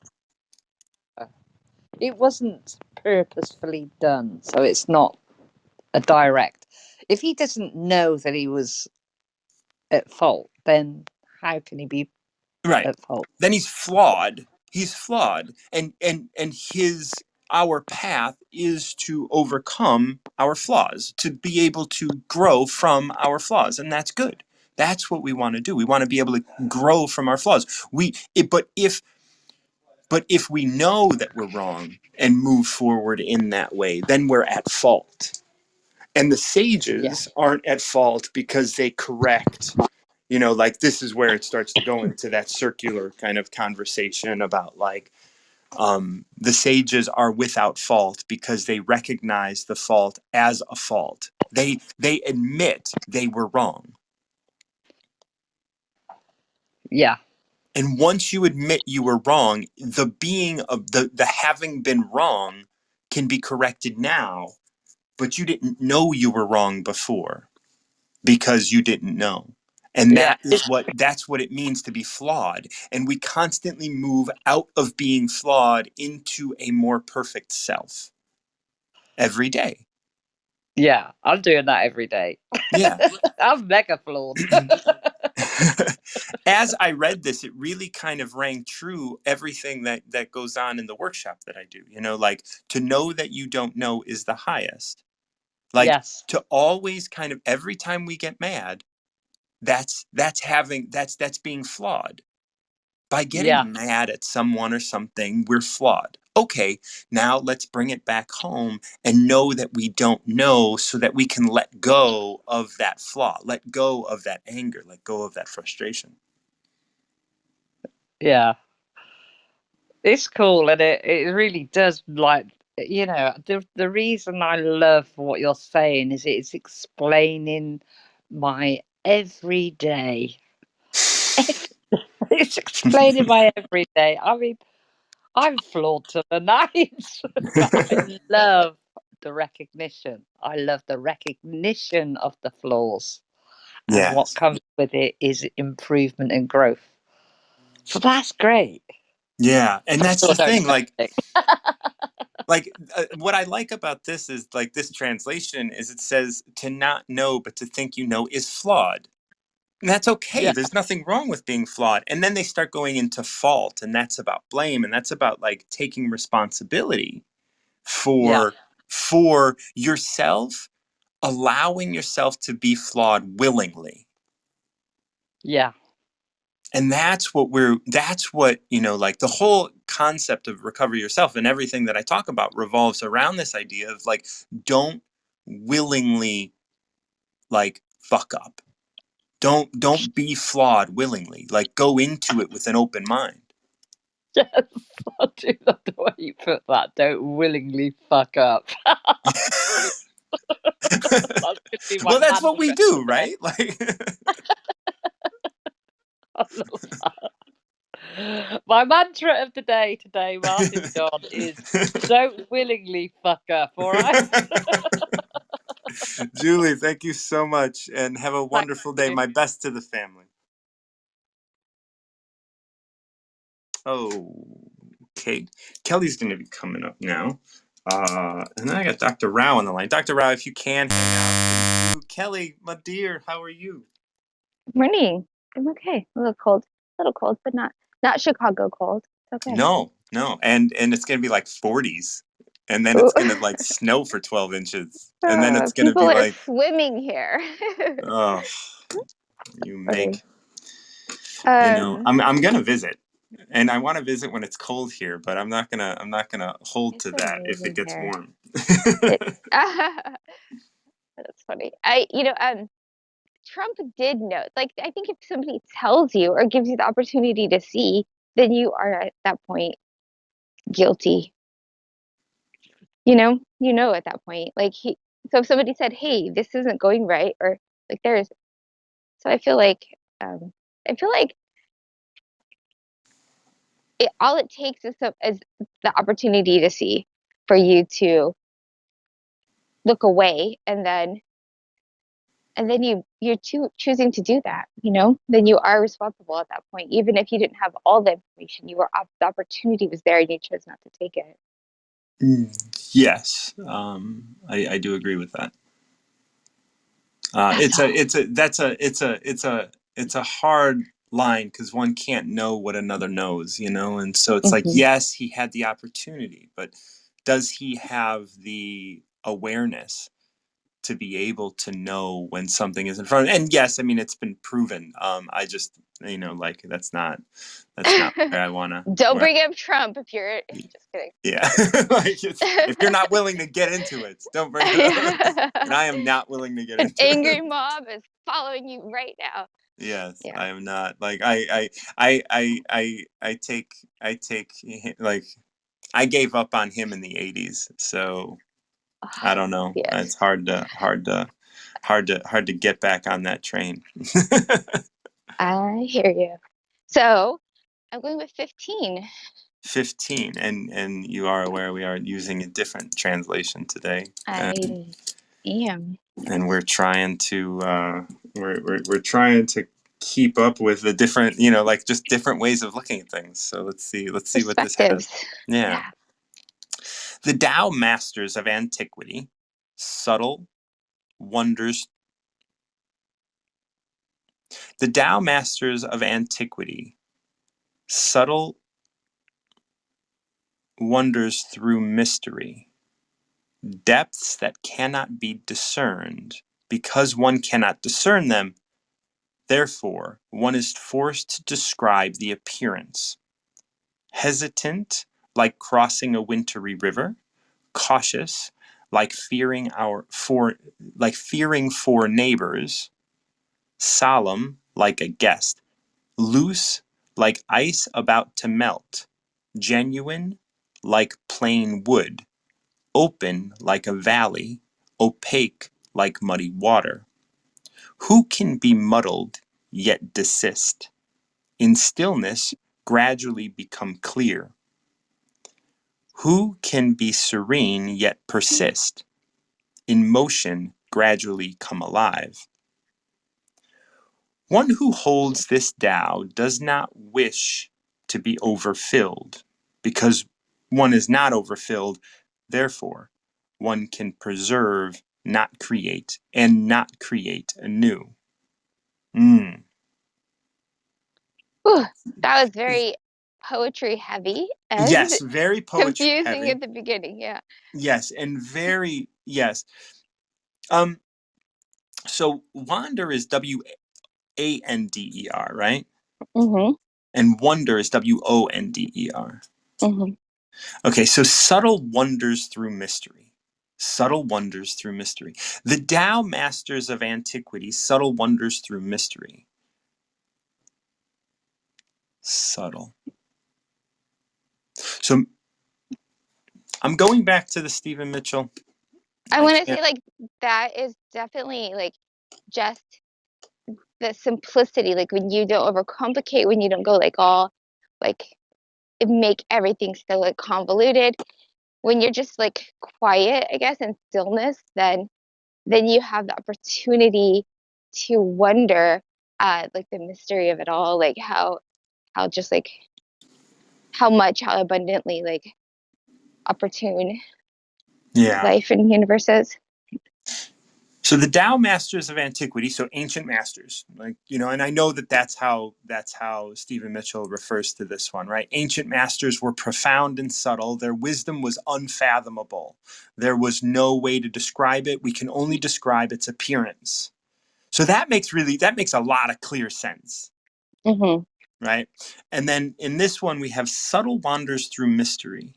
It wasn't purposefully done, so it's not a direct. If he doesn't know that he was at fault, then how can he be
right,
at fault?
then he's flawed, and his our path is to overcome our flaws, to be able to grow from our flaws, and that's good. That's what we want to do. We want to be able to grow from our flaws. But if we know that we're wrong and move forward in that way, then we're at fault. And the
Yeah.
sages aren't at fault because they correct, you know, like this is where it starts to go into that circular kind of conversation about like the sages are without fault because they recognize the fault as a fault. They admit they were wrong.
Yeah.
And once you admit you were wrong, the being of the having been wrong can be corrected now, but you didn't know you were wrong before because you didn't know. And
Yeah.
that's what it means to be flawed. And we constantly move out of being flawed into a more perfect self every day.
Yeah. I'm doing that every day.
Yeah.
I'm mega flawed.
As I read this, it really kind of rang true everything that goes on in the workshop that I do. You know, like to know that you don't know is the highest. Like
Yes.
to always kind of every time we get mad, that's being flawed. By
Yeah.
getting mad at someone or something, we're flawed. Okay, now let's bring it back home and know that we don't know so that we can let go of that flaw, let go of that anger, let go of that frustration.
Yeah. It's cool, and it really does, like, the reason I love what you're saying is it's explaining my everyday. It's explaining my everyday. I mean, I'm flawed to the nines, but I love the recognition. I love the recognition of the flaws, and what
Yes.
comes with it is improvement and growth. So that's great.
Yeah. And
I
that's
still
the
don't
thing.
know
Like,
anything.
Like what I like about this is like this translation is it says to not know but to think you know is flawed. And that's okay.
Yeah,
There's nothing wrong with being flawed. And then they start going into fault, and that's about blame, and that's about like taking responsibility
yeah,
for yourself, allowing yourself to be flawed willingly.
yeah,
And that's what, like the whole concept of recover yourself and everything that I talk about revolves around this idea of like, don't willingly like fuck up. Don't be flawed willingly. Like go into it with an open mind.
yes. I do love the way you put that. Don't willingly fuck up. Brilliant. That's going to be my
Well, that's what
mantra
we
of the
do,
day.
right? Like
I love that. My mantra of the day today, Martin John, is don't willingly fuck up, all right?
Julie, thank you so much and have a
Thank
wonderful day.
you.
My best to the family. Oh, okay. Kelly's going to be coming up now. And then I got Dr. Rao on the line. Dr. Rao, if you can hang out, please do. Kelly, my dear, how are you?
Morning. I'm okay. A little cold, but not Chicago cold. It's okay.
No, no. And it's going to be like 40s. And then
Ooh.
it's going to like snow for 12 inches. And then it's going to
People
be
are
like,
swimming here.
oh, you
Funny.
make,
Um,
I'm going to visit. And I want to visit when it's cold here, but I'm not gonna hold
it's
to that if it
amazing
gets
here.
warm.
It, that's funny. Trump did know. Like, I think if somebody tells you or gives you the opportunity to see, then you are at that point guilty. At that point. So if somebody said, "Hey, this isn't going right," or like there's, so um, I feel like all it takes is the opportunity to see for you to look away, and then choosing to do that, then you are responsible at that point. Even if you didn't have all the information, the opportunity was there and you chose not to take it.
Yes, I do agree with that.
That's
It's a
all.
it's a that's a it's a hard line because one can't know what another knows, and so it's like
Hmm.
yes, he had the opportunity, but does he have the awareness to be able to know when something is in front of him? And yes, I mean it's been proven. I just like that's not where I wanna
Don't
where
bring up Trump if you're just kidding.
yeah. Like if you're not willing to get into it, don't bring it up. And I am not willing to get
An
into it.
angry mob is following you right now.
Yes,
Yeah.
I am not. Like I take like I gave up on him in the 80s. So I don't know.
Yes,
It's hard to get back on that train.
I hear you. So I'm going with 15.
15, and you are aware we are using a different translation today.
I am.
And
Yes.
we're trying to we're trying to keep up with the different like just different ways of looking at things. So let's see what this has.
Perspectives.
Yeah.
Yeah.
The Tao masters of antiquity, subtle wonders. The Tao masters of antiquity, subtle wonders through mystery, depths that cannot be discerned. Because one cannot discern them, therefore one is forced to describe the appearance. Hesitant, like crossing a wintry river, cautious, like fearing for neighbors, solemn, like a guest, loose, like ice about to melt, genuine, like plain wood, open, like a valley, opaque, like muddy water. Who can be muddled, yet desist? In stillness, gradually become clear. Who can be serene, yet persist? In motion, gradually come alive. One who holds this Tao does not wish to be overfilled, because one is not overfilled, Therefore, one can preserve, not create, and not create anew. Mm.
Whew, that was very poetry heavy and
Yes, very poetry
confusing
heavy.
at the beginning. Yeah.
Yes, and very yes. Um, so wander is wander, right?
Mm-hmm.
And wonder is wonder.
Mm-hmm.
Okay, so subtle wonders through mystery. Subtle wonders through mystery. The Tao masters of antiquity, subtle wonders through mystery. Subtle. So I'm going back to the Stephen Mitchell.
I
I
want to
can't.
say like that is definitely like just the simplicity, like when you don't overcomplicate, when you don't go like all like make everything so like convoluted, when you're just like quiet, I guess, and stillness, then you have the opportunity to wonder like the mystery of it all, like how just like how abundantly like opportune
Yeah.
life and universe is.
So the Tao masters of antiquity, so ancient masters, like and I know that that's how Stephen Mitchell refers to this one, right? Ancient masters were profound and subtle. Their wisdom was unfathomable. There was no way to describe it. We can only describe its appearance. So that makes a lot of clear sense,
Mm-hmm.
right? And then in this one we have subtle wonders through mystery.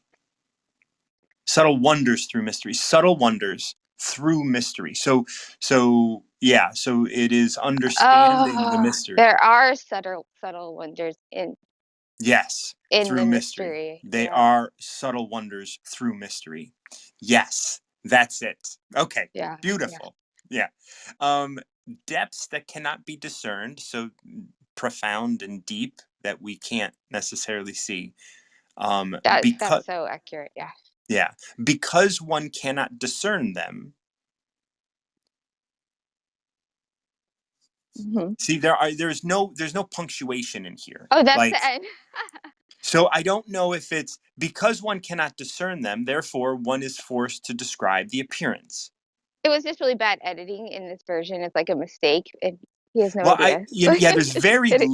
Subtle wonders through mystery. Subtle wonders through mystery. So yeah, so it is understanding the
Oh, there
mystery.
are subtle wonders
Yes,
in
through
the
mystery.
mystery.
They
Yeah,
are subtle wonders through mystery. Yes, that's it. Okay,
yeah, yeah.
beautiful. Yeah. Um, depths that cannot be discerned, so profound and deep that we can't necessarily see.
That's
Because
so accurate. Yeah.
yeah, because one cannot discern them.
Hmm.
See, there's no punctuation in here.
Oh, that's
Like,
the end.
so I don't know if it's because one cannot discern them, therefore one is forced to describe the appearance.
It was just really bad editing in this version. It's like a mistake, and he has no
Well,
idea.
yeah,
Just kidding.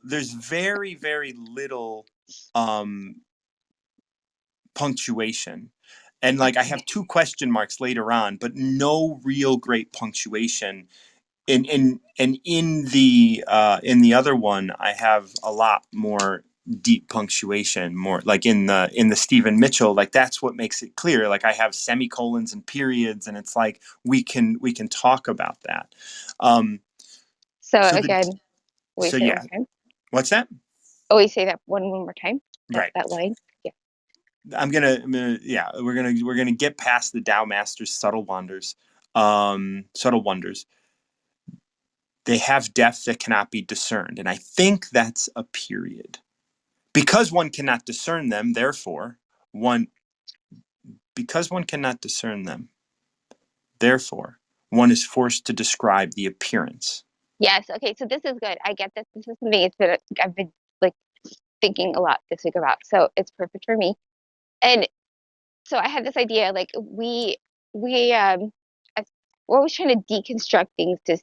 there's very, very little um punctuation. And like I have
Okay.
two question marks later on, but no real great punctuation. And in the other one I have a lot more deep punctuation, more like in the Stephen Mitchell, like that's what makes it clear. Like I have semicolons and periods, and it's like we can talk about that. um
So
so the
again, we
so
say it one
yeah,
more time.
what's that?
Oh, we say that one more time. That
Right.
that line. Yeah.
Yeah, we're gonna get past the Tao Masters subtle wonders. Subtle wonders, they have depth that cannot be discerned, and I think that's a period. Because one cannot discern them, therefore, one because one cannot discern them, therefore, one is forced to describe the appearance.
Yes. Okay. So this is good. I get this. This is something I've been like thinking a lot this week about. So it's perfect for me. And so I had this idea, like we as- we're always trying to deconstruct things to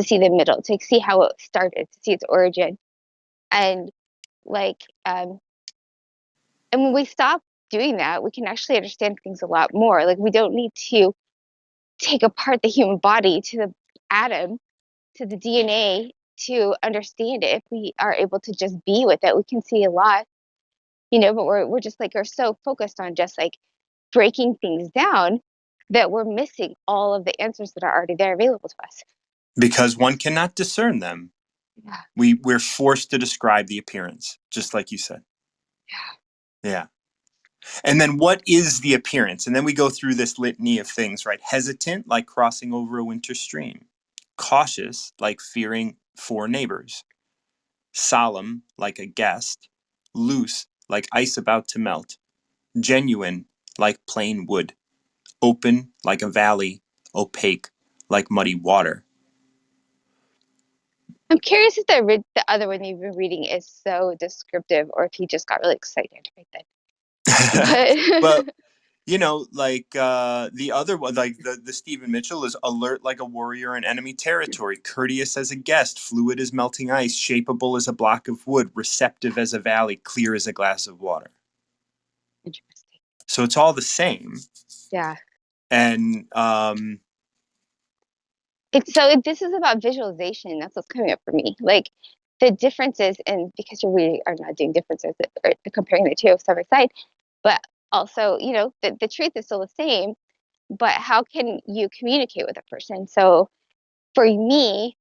see the middle, to see how it started, to see its origin, and like and when we stop doing that, we can actually understand things a lot more. Like we don't need to take apart the human body to the atom, to the DNA to understand it. If we are able to just be with it, we can see a lot, but we're just like are so focused on just like breaking things down that we're missing all of the answers that are already there available to us.
Because one cannot discern them,
Yeah.
we're forced to describe the appearance, just like you said. Yeah. And then what is the appearance? And then we go through this litany of things, right? Hesitant, like crossing over a winter stream. Cautious, like fearing four neighbors. Solemn, like a guest. Loose, like ice about to melt. Genuine, like plain wood. Open, like a valley. Opaque, like muddy water.
I'm curious if the other one you've been reading is so descriptive or if he just got really excited right then.
Well,
But
Like the other one, like the Stephen Mitchell is alert like a warrior in enemy territory, courteous as a guest, fluid as melting ice, shapeable as a block of wood, receptive as a valley, clear as a glass of water.
Interesting.
So it's all the same.
Yeah.
And
this is about visualization. That's what's coming up for me. Like the differences, and because we are not doing differences or comparing the two side by side, but also, the truth is still the same, but how can you communicate with a person? So for me,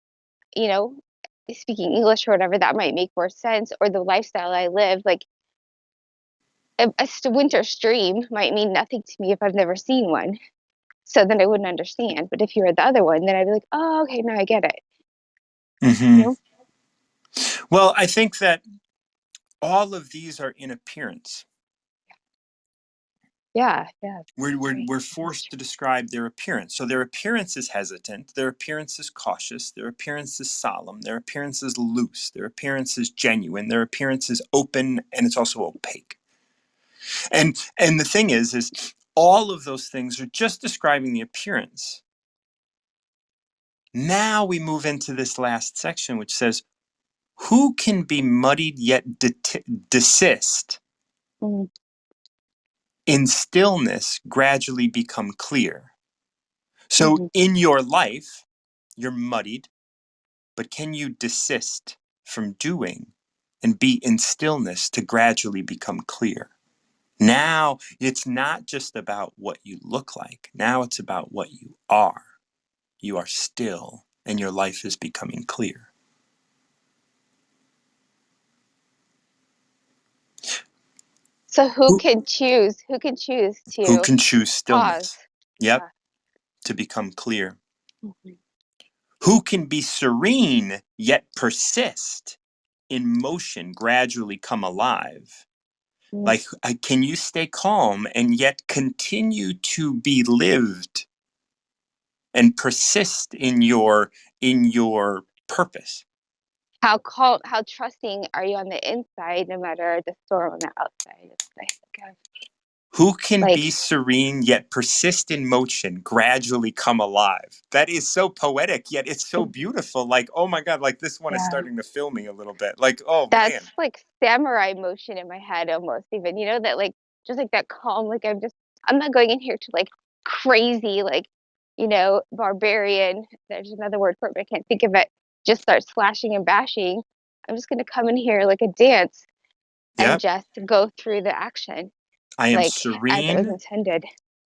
you know, speaking English or whatever, that might make more sense. Or the lifestyle I live, like a winter stream might mean nothing to me if I've never seen one. So then I wouldn't understand. But if you were the other one, then I'd be like, oh, okay, now I get it. You
mhm.
know?
Well, I think that all of these are in appearance.
Yeah, yeah. Right.
We're
That's
forced to describe their appearance. So their appearance is hesitant, their appearance is cautious, their appearance is solemn, their appearance is loose, their appearance is genuine, their appearance is open, and it's also opaque. And the thing is all of those things are just describing the appearance. Now we move into this last section, which says, who can be muddied yet desist,
true.
in stillness gradually become clear. So
Mm-hmm.
in your life, you're muddied, but can you desist from doing and be in stillness to gradually become clear? Now it's not just about what you look like. Now it's about what you are. You are still, and your life is becoming clear.
So who
Who,
can choose? Who can choose
who
to
can choose
pause?
stillness? Yep,
Yeah.
to become clear.
Mhm.
Who can be serene yet persist in motion, gradually come alive?
Mm.
Like, can you stay calm and yet continue to be lived and persist in your purpose?
How trusting are you on the inside, no matter the storm on the outside? It's what I think of.
Who can
Like,
be serene yet persist in motion, gradually come alive? That is so poetic, yet it's so beautiful. Like, oh my God, like this one is
yeah,
starting to fill me a little bit. Like, oh man.
that's like samurai motion in my head almost. Even that, like, just like that calm. Like I'm not going in here to like crazy, like, barbarian. There's another word for it, but I can't think of it. Just start slashing and bashing. I'm just gonna come in here like a dance and
Yep.
just go through the action,
I am
like as it was
serene
intended.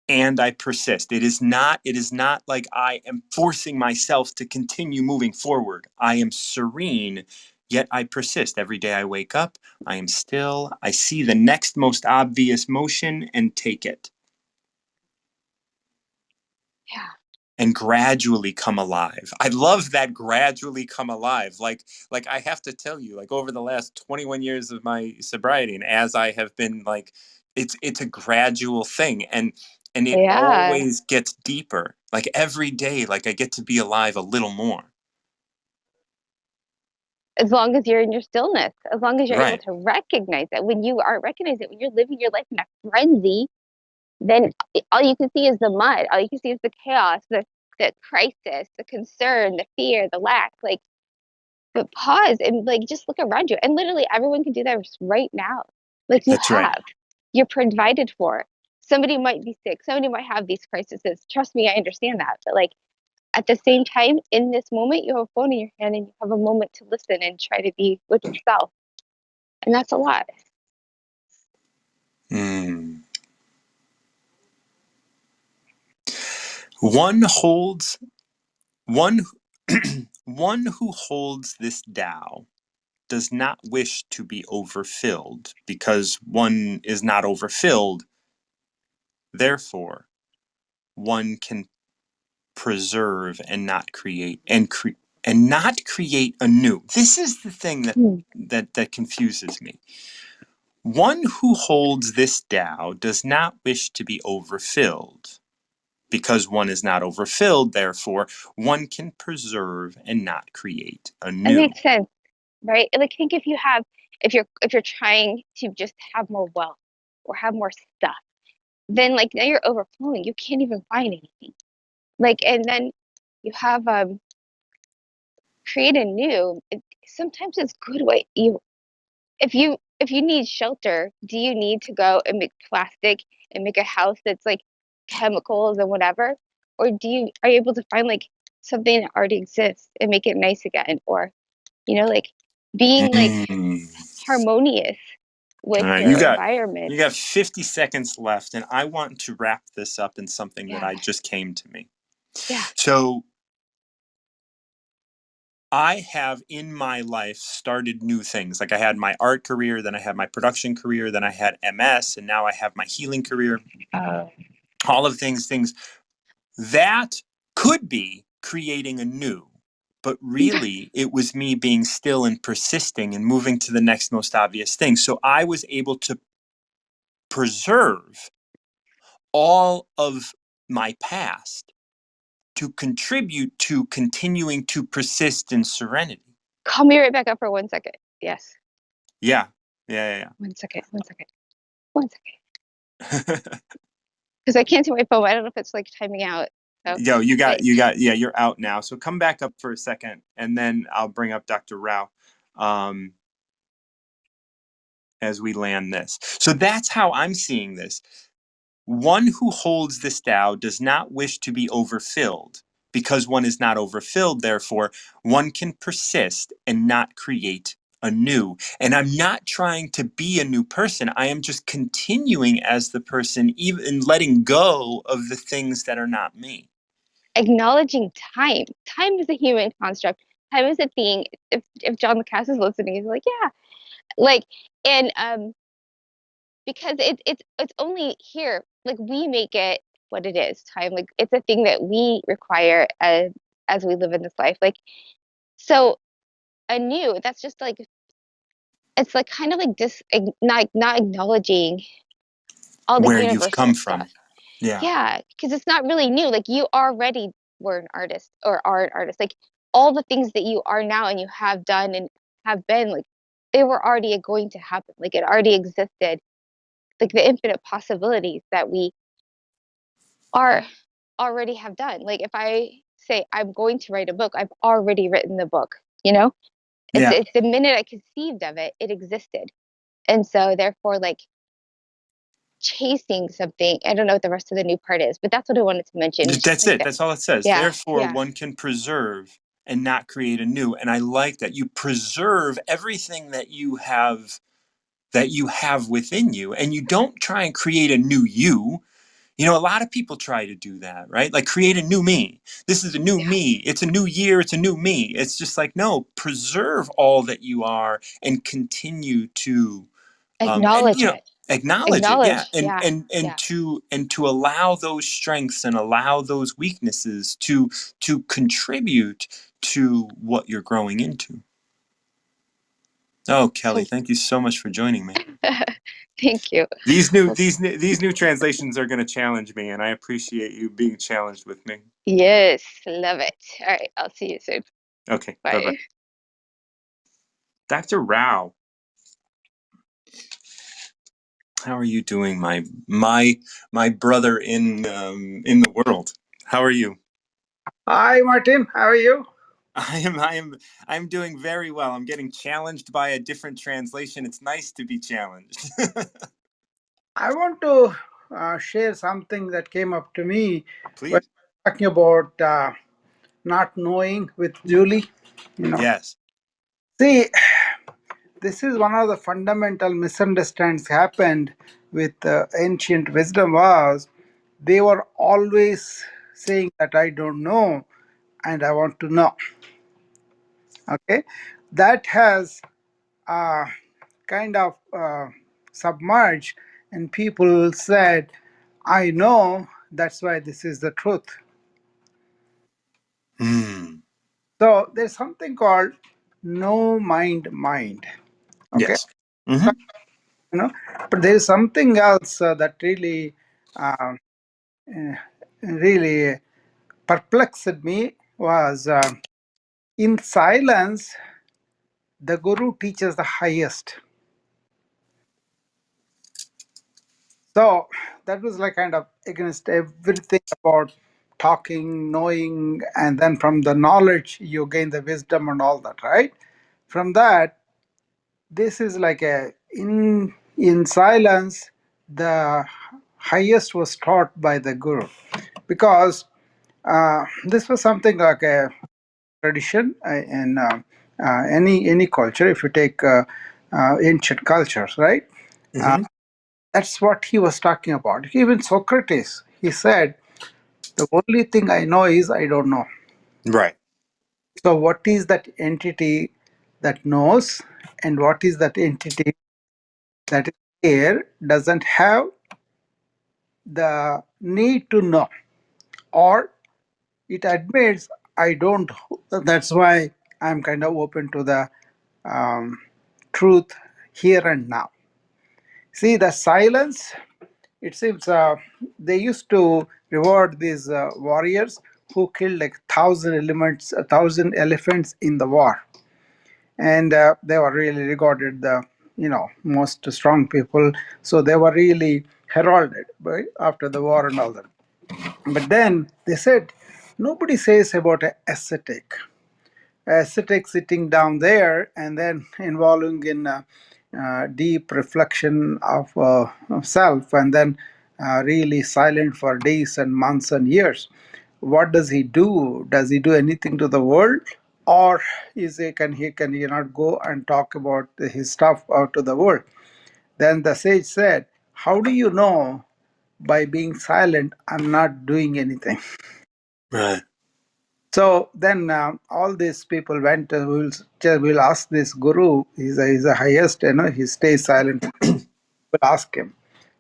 and I persist. It is not like I am forcing myself to continue moving forward. I am serene, yet I persist. Every day I wake up, I am still, I see the next most obvious motion and take it
Yeah.
and gradually come alive. I love that gradually come alive. Like I have to tell you, like over the last 21 years of my sobriety, and as I have been like, it's a gradual thing, and it
Yeah.
always gets deeper. Like every day, like I get to be alive a little more.
As long as you're in your stillness, as long as you're able
Right.
to recognize it. When you are recognize it, when you're living your life in a frenzy, then all you can see is the mud. All you can see is the chaos, the crisis, the concern, the fear, the lack. Like, but pause and like just look around you. And literally everyone can do that right now. Like you
That's right.
have. You're provided for. Somebody might be sick. Somebody might have these crises. Trust me, I understand that. But like at the same time, in this moment, you have a phone in your hand and you have a moment to listen and try to be with yourself. And that's a lot.
Mm. One holds one one who holds this Tao does not wish to be overfilled, because one is not overfilled. Therefore, one can preserve and not create and not create anew. This is the thing
Hmm.
that confuses me. One who holds this Tao does not wish to be overfilled. Because one is not overfilled, therefore, one can preserve and not create
It
anew.
makes sense, right? Like think if you're trying to just have more wealth or have more stuff, then like now you're overflowing. You can't even find anything. Like, and then you have create anew. Sometimes it's good way you if you need shelter, do you need to go and make plastic and make a house that's like chemicals and whatever? Or are you able to find like something that already exists and make it nice again? Or, like being like
Mm.
harmonious
All
with
right,
your
you
environment.
got 50 seconds left, and I want to wrap this up in something that
Yeah.
I just came to me.
Yeah.
So I have in my life started new things. Like I had my art career, then I had my production career, then I had MS, and now I have my healing career. All of things that could be creating anew, but really it was me being still and persisting and moving to the next most obvious thing. So I was able to preserve all of my past to contribute to continuing to persist in serenity.
Call me right back up for 1 second. Yes.
Yeah. Yeah.
1 second. 1 second. 1 second.
Yeah.
Because I can't see my phone. I don't know if it's like timing out. So,
Yo,
but
yeah, you're out now. So come back up for a second and then I'll bring up Dr. Rao as we land this. So that's how I'm seeing this. One who holds this Tao does not wish to be overfilled. Because one is not overfilled, therefore, one can persist and not create anew. And I'm not trying to be a new person. I am just continuing as the person, even letting go of the things that are not me.
acknowledging time. Time is a human construct. Time is a thing. If John Lacasse is listening, he's like, yeah, like, and because it's only here, like we make it what it is. Time, like it's a thing that we require as we live in this life. Like, so anew, that's just like it's like kind of like not acknowledging all the
Where you've
universal
come from.
stuff.
Yeah.
Yeah, because it's not really new. Like you already were an artist or are an artist. Like all the things that you are now and you have done and have been, like they were already going to happen. Like it already existed. Like the infinite possibilities that we are already have done. Like if I say I'm going to write a book, I've already written the book.
Yeah.
It's the minute I conceived of it, it existed. And so therefore, like chasing something, I don't know what the rest of the new part is, but that's what I wanted to mention. It's just
That's
like
it.
that.
That's all it says.
Yeah,
Therefore,
yeah,
one can preserve and not create anew. And I like that you preserve everything that you have within you, and you don't try and create a new you. A lot of people try to do that, right? Like create a new me. This is a new
yeah.
me. It's a new year. It's a new me. It's just like, no, preserve all that you are and continue to and
Acknowledge it.
acknowledge it. Yeah.
Acknowledge.
and
Yeah,
and and
yeah.
to and to allow those strengths and allow those weaknesses to contribute to what you're growing into. Oh, Kelly,
So
thank you so much for joining me.
thank you.
These new
Well,
these new translations are going to challenge me, and I appreciate you being challenged with me.
yes, love it. All right, I'll see you soon.
Okay, bye bye.
Bye.
Dr. Rao, how are you doing, my brother in the world? How are you?
Hi, Martin. How are you?
I'm doing very well. I'm getting challenged by a different translation. It's nice to be challenged.
I want to share something that came up to me when
Please.
talking about not knowing with Julie.
Yes.
See, this is one of the fundamental misunderstandings happened with ancient wisdom was they were always saying that I don't know and I want to know. Okay, that has uh, kind of submerged, and people said, I know, that's why this is the truth.
Hmm.
So there's something called no mind. Okay,
Yes. Hmm.
you know, but there's something else that uh, really perplexed me was in silence, the guru teaches the highest. So that was like kind of against everything about talking, knowing, and then from the knowledge you gain the wisdom and all that, right? From that, this is like a in silence, the highest was taught by the guru, because this was something like a tradition in any culture. If you take ancient cultures, right? Uh,
Hmm.
that's what he was talking about. Even Socrates, he said, the only thing I know is I don't know.
Right.
So, what is that entity that knows, and what is that entity that is there, doesn't have the need to know, or it admits I don't know. That's why I'm kind of open to the um, truth here and now. See, the silence, it seems they used to reward these warriors who killed like 1,000 elephants in the war, and they were really regarded the most strong people. So they were really heralded after the war and all that. But then they said nobody says about an ascetic sitting down there and then involving in deep reflection of self, and then really silent for days and months and years. What does he do? Does he do anything to the world, or is he can he not go and talk about his stuff out to the world? Then the sage said, "How do you know by being silent I'm not doing anything?"
Right.
So then all these people went, we'll ask this guru, he's the highest, he stays silent. We'll ask him.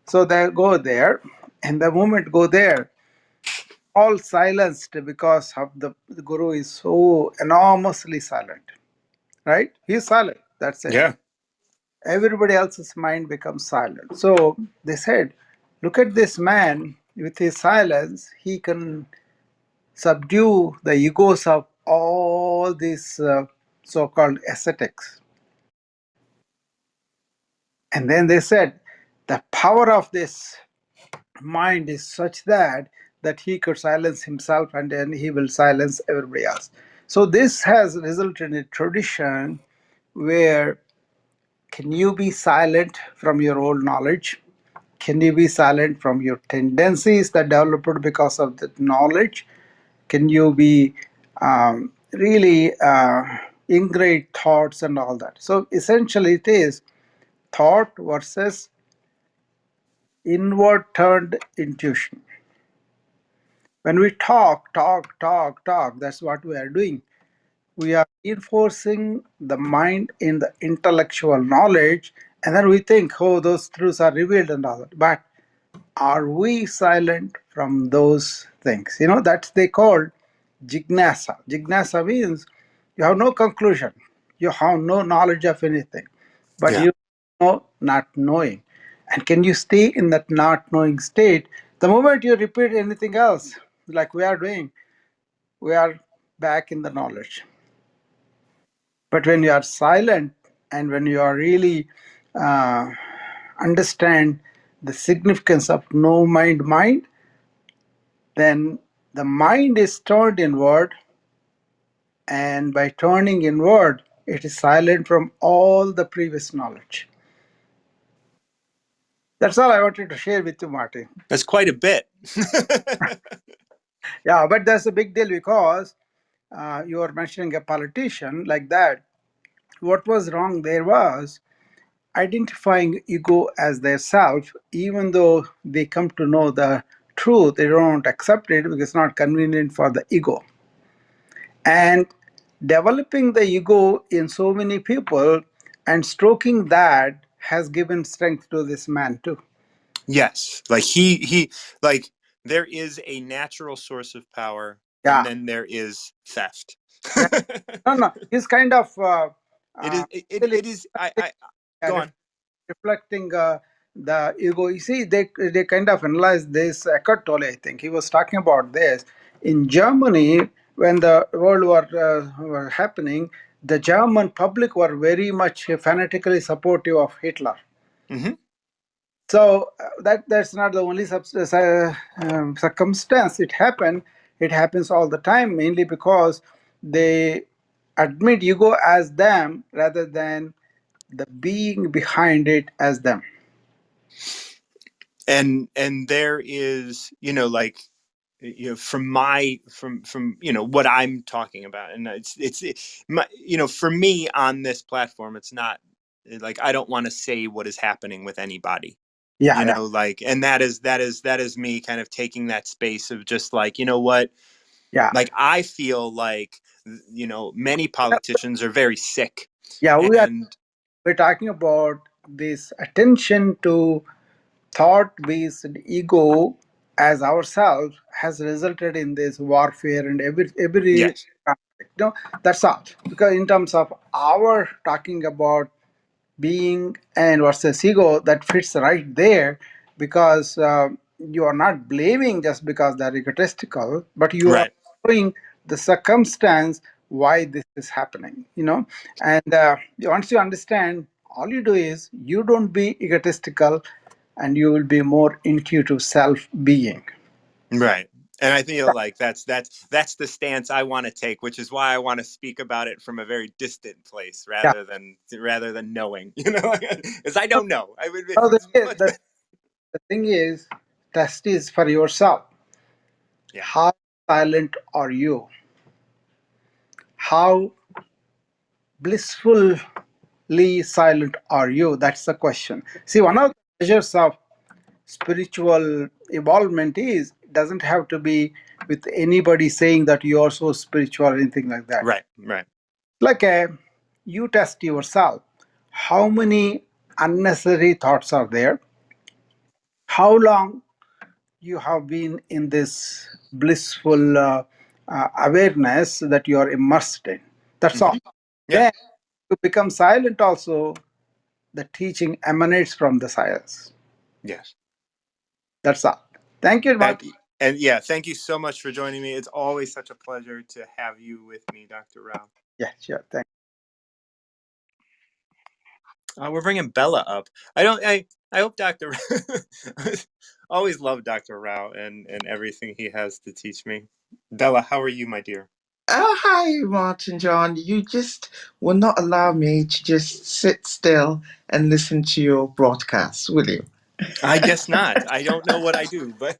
So they go there, and the moment go there, all silenced because of the guru is so enormously silent, right? He's silent, that's it.
Yeah.
Everybody else's mind becomes silent. So they said, look at this man with his silence, he can subdue the egos of all these so-called ascetics. And then they said the power of this mind is such that he could silence himself, and then he will silence everybody else. So this has resulted in a tradition where, can you be silent from your old knowledge? Can you be silent from your tendencies that developed because of the knowledge? Can you be really ingrate thoughts and all that? So essentially, it is thought versus inward turned intuition. When we talk, that's what we are doing. We are reinforcing the mind in the intellectual knowledge, and then we think, oh, those truths are revealed and all that. But are we silent from those things? That's they call jignasa. Jignasa means you have no conclusion, you have no knowledge of anything, but
Yeah.
you know not knowing. And can you stay in that not knowing state? The moment you repeat anything else, like we are doing, we are back in the knowledge. But when you are silent, and when you are really uh, understand the significance of no mind, then the mind is turned inward, and by turning inward, it is silent from all the previous knowledge. That's all I wanted to share with you, Martin.
That's quite a bit.
Yeah, but that's a big deal, because you are mentioning a politician like that. What was wrong there was identifying ego as their self, even though they come to know the truth, they don't accept it because it's not convenient for the ego. And developing the ego in so many people and stroking that has given strength to this man too.
Yes. Like he like there is a natural source of power, and
Yeah,
then there is theft.
yeah. No, no. He's kind of
It is
really
it is I go
ref-
on.
reflecting the ego. You see, they kind of analyzed this. Eckhart Tolle, I think, he was talking about this in Germany when the World War were happening. The German public were very much fanatically supportive of Hitler.
Hmm.
So that's not the only circumstance it happened. It happens all the time, mainly because they admit ego as them rather than the being behind it as them.
And there is, like, from what I'm talking about, and for me on this platform, it's not like I don't want to say what is happening with anybody,
Yeah, yeah,
like, and that is me kind of taking that space of just like, what,
yeah,
like, I feel like, many politicians are very sick.
yeah.
And
We're talking about this attention to thought-based ego as ourselves has resulted in this warfare and every
yes,
conflict. That's all. Because in terms of our talking about being and versus ego, that fits right there, because you are not blaming just because they're egotistical, but you are
right,
showing the circumstance why this is happening. And once you understand, all you do is you don't be egotistical, and you will be more intuitive self being.
right. And I feel like that's the stance I want to take, which is why I want to speak about it from a very distant place
Yeah.
rather than knowing, because I don't know. I would be
So
it's much better.
the thing is, test is for yourself.
Yeah,
How silent are you? How blissfully silent are you? That's the question. See, one of the measures of spiritual evolvement is, it doesn't have to be with anybody saying that you are so spiritual or anything like that.
right, right.
Like you test yourself. How many unnecessary thoughts are there? How long you have been in this blissful awareness that you are immersed in? That's all.
Hmm. Yeah,
Then to become silent also, the teaching emanates from the silence.
yes.
That's all. Thank you,
And
Mark.
and yeah, thank you so much for joining me. It's always such a pleasure to have you with me, Dr. Rao.
Yeah, sure. Thank
We're bringing Bella up. I hope Dr. always love Dr. Rao and everything he has to teach me. Bella, how are you, my dear?
Oh, hi, Martin John. You just will not allow me to just sit still and listen to your broadcast, will you?
I guess not. I don't know what I do, but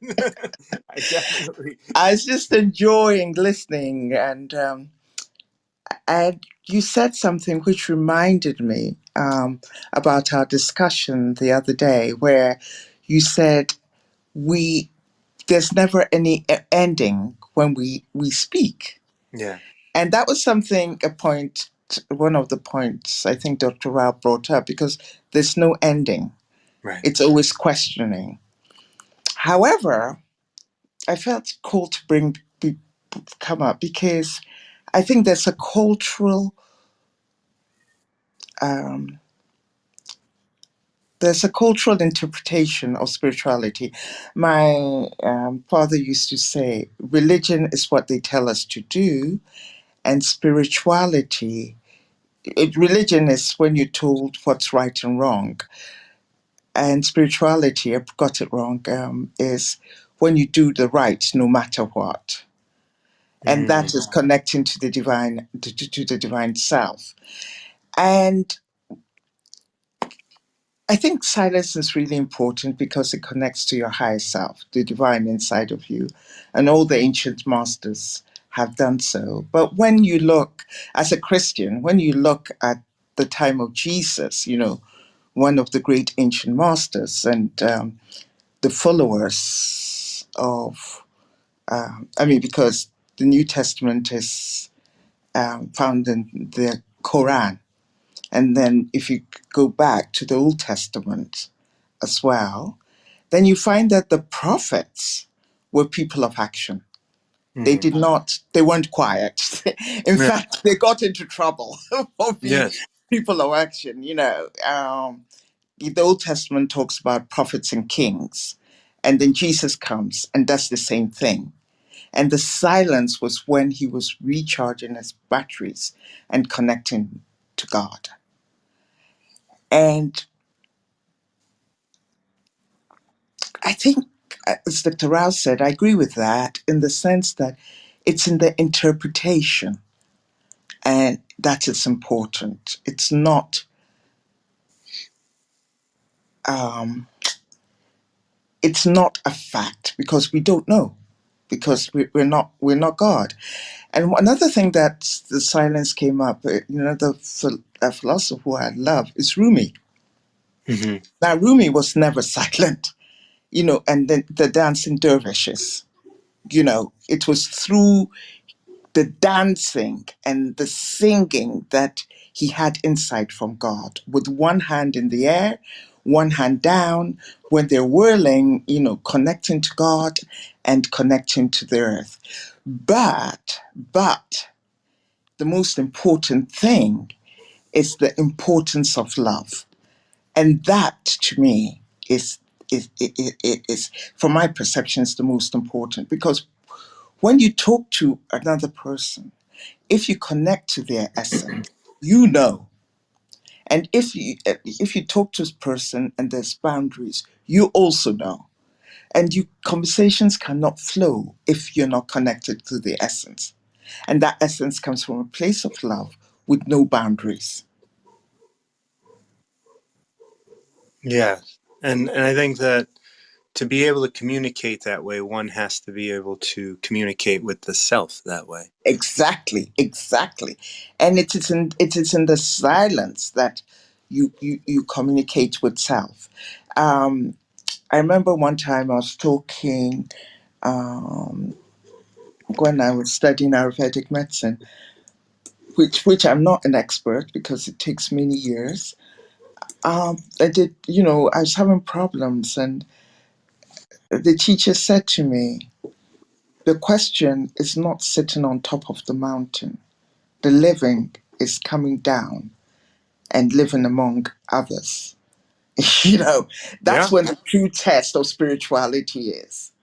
I definitely.
I was just enjoying listening, and you said something which reminded me about our discussion the other day, where you said we there's never any ending when we speak.
Yeah,
And that was something, one of the points I think Dr. Rao brought up, because there's no ending.
right.
It's always questioning. However, I felt called to come up because I think um, there's a cultural interpretation of spirituality. My father used to say, religion is what they tell us to do, and religion is when you're told what's right and wrong. And spirituality, I got it wrong, is when you do the right no matter what. And that
Mm,
is connecting to the divine, to the divine self. And I think silence is really important because it connects to your higher self, the divine inside of you. And all the ancient masters have done so. But when you look, as a Christian, when you look at the time of Jesus, one of the great ancient masters, and the followers of, because the New Testament is found in the Quran. And then if you go back to the Old Testament as well, then you find that the prophets were people of action.
mhm.
They weren't quiet. In
Yeah.
fact, they got into trouble for being
Yes.
people of action. The Old Testament talks about prophets and kings. And then Jesus comes and does the same thing. And the silence was when he was recharging his batteries and connecting to God. And I think, as Dr. Rouse said, I agree with that in the sense that it's in the interpretation, and that is important. Um, it's not a fact because we don't know, because we're not God. And another thing that the silence came up, the philosopher who I love is Rumi.
Hmm.
Now Rumi was never silent, and then the dancing dervishes, it was through the dancing and the singing that he had insight from God, with one hand in the air, one hand down, when they're whirling, connecting to God and connecting to the earth. But the most important thing is the importance of love. And that to me is from my perception, is the most important, because when you talk to another person, if you connect to their essence, you know. And if you talk to a person and there's boundaries, you also know. And you conversations cannot flow if you're not connected to the essence. And that essence comes from a place of love with no boundaries.
Yeah, and I think that to be able to communicate that way, one has to be able to communicate with the self that way.
Exactly, exactly. And it is in the silence that you communicate with self. Um, I remember one time I was talking, um, when I was studying Ayurvedic medicine, which I'm not an expert because it takes many years. I was having problems, and the teacher said to me, the question is not sitting on top of the mountain. The living is coming down and living among others. you know, that's
Yeah.
when the true test of spirituality is,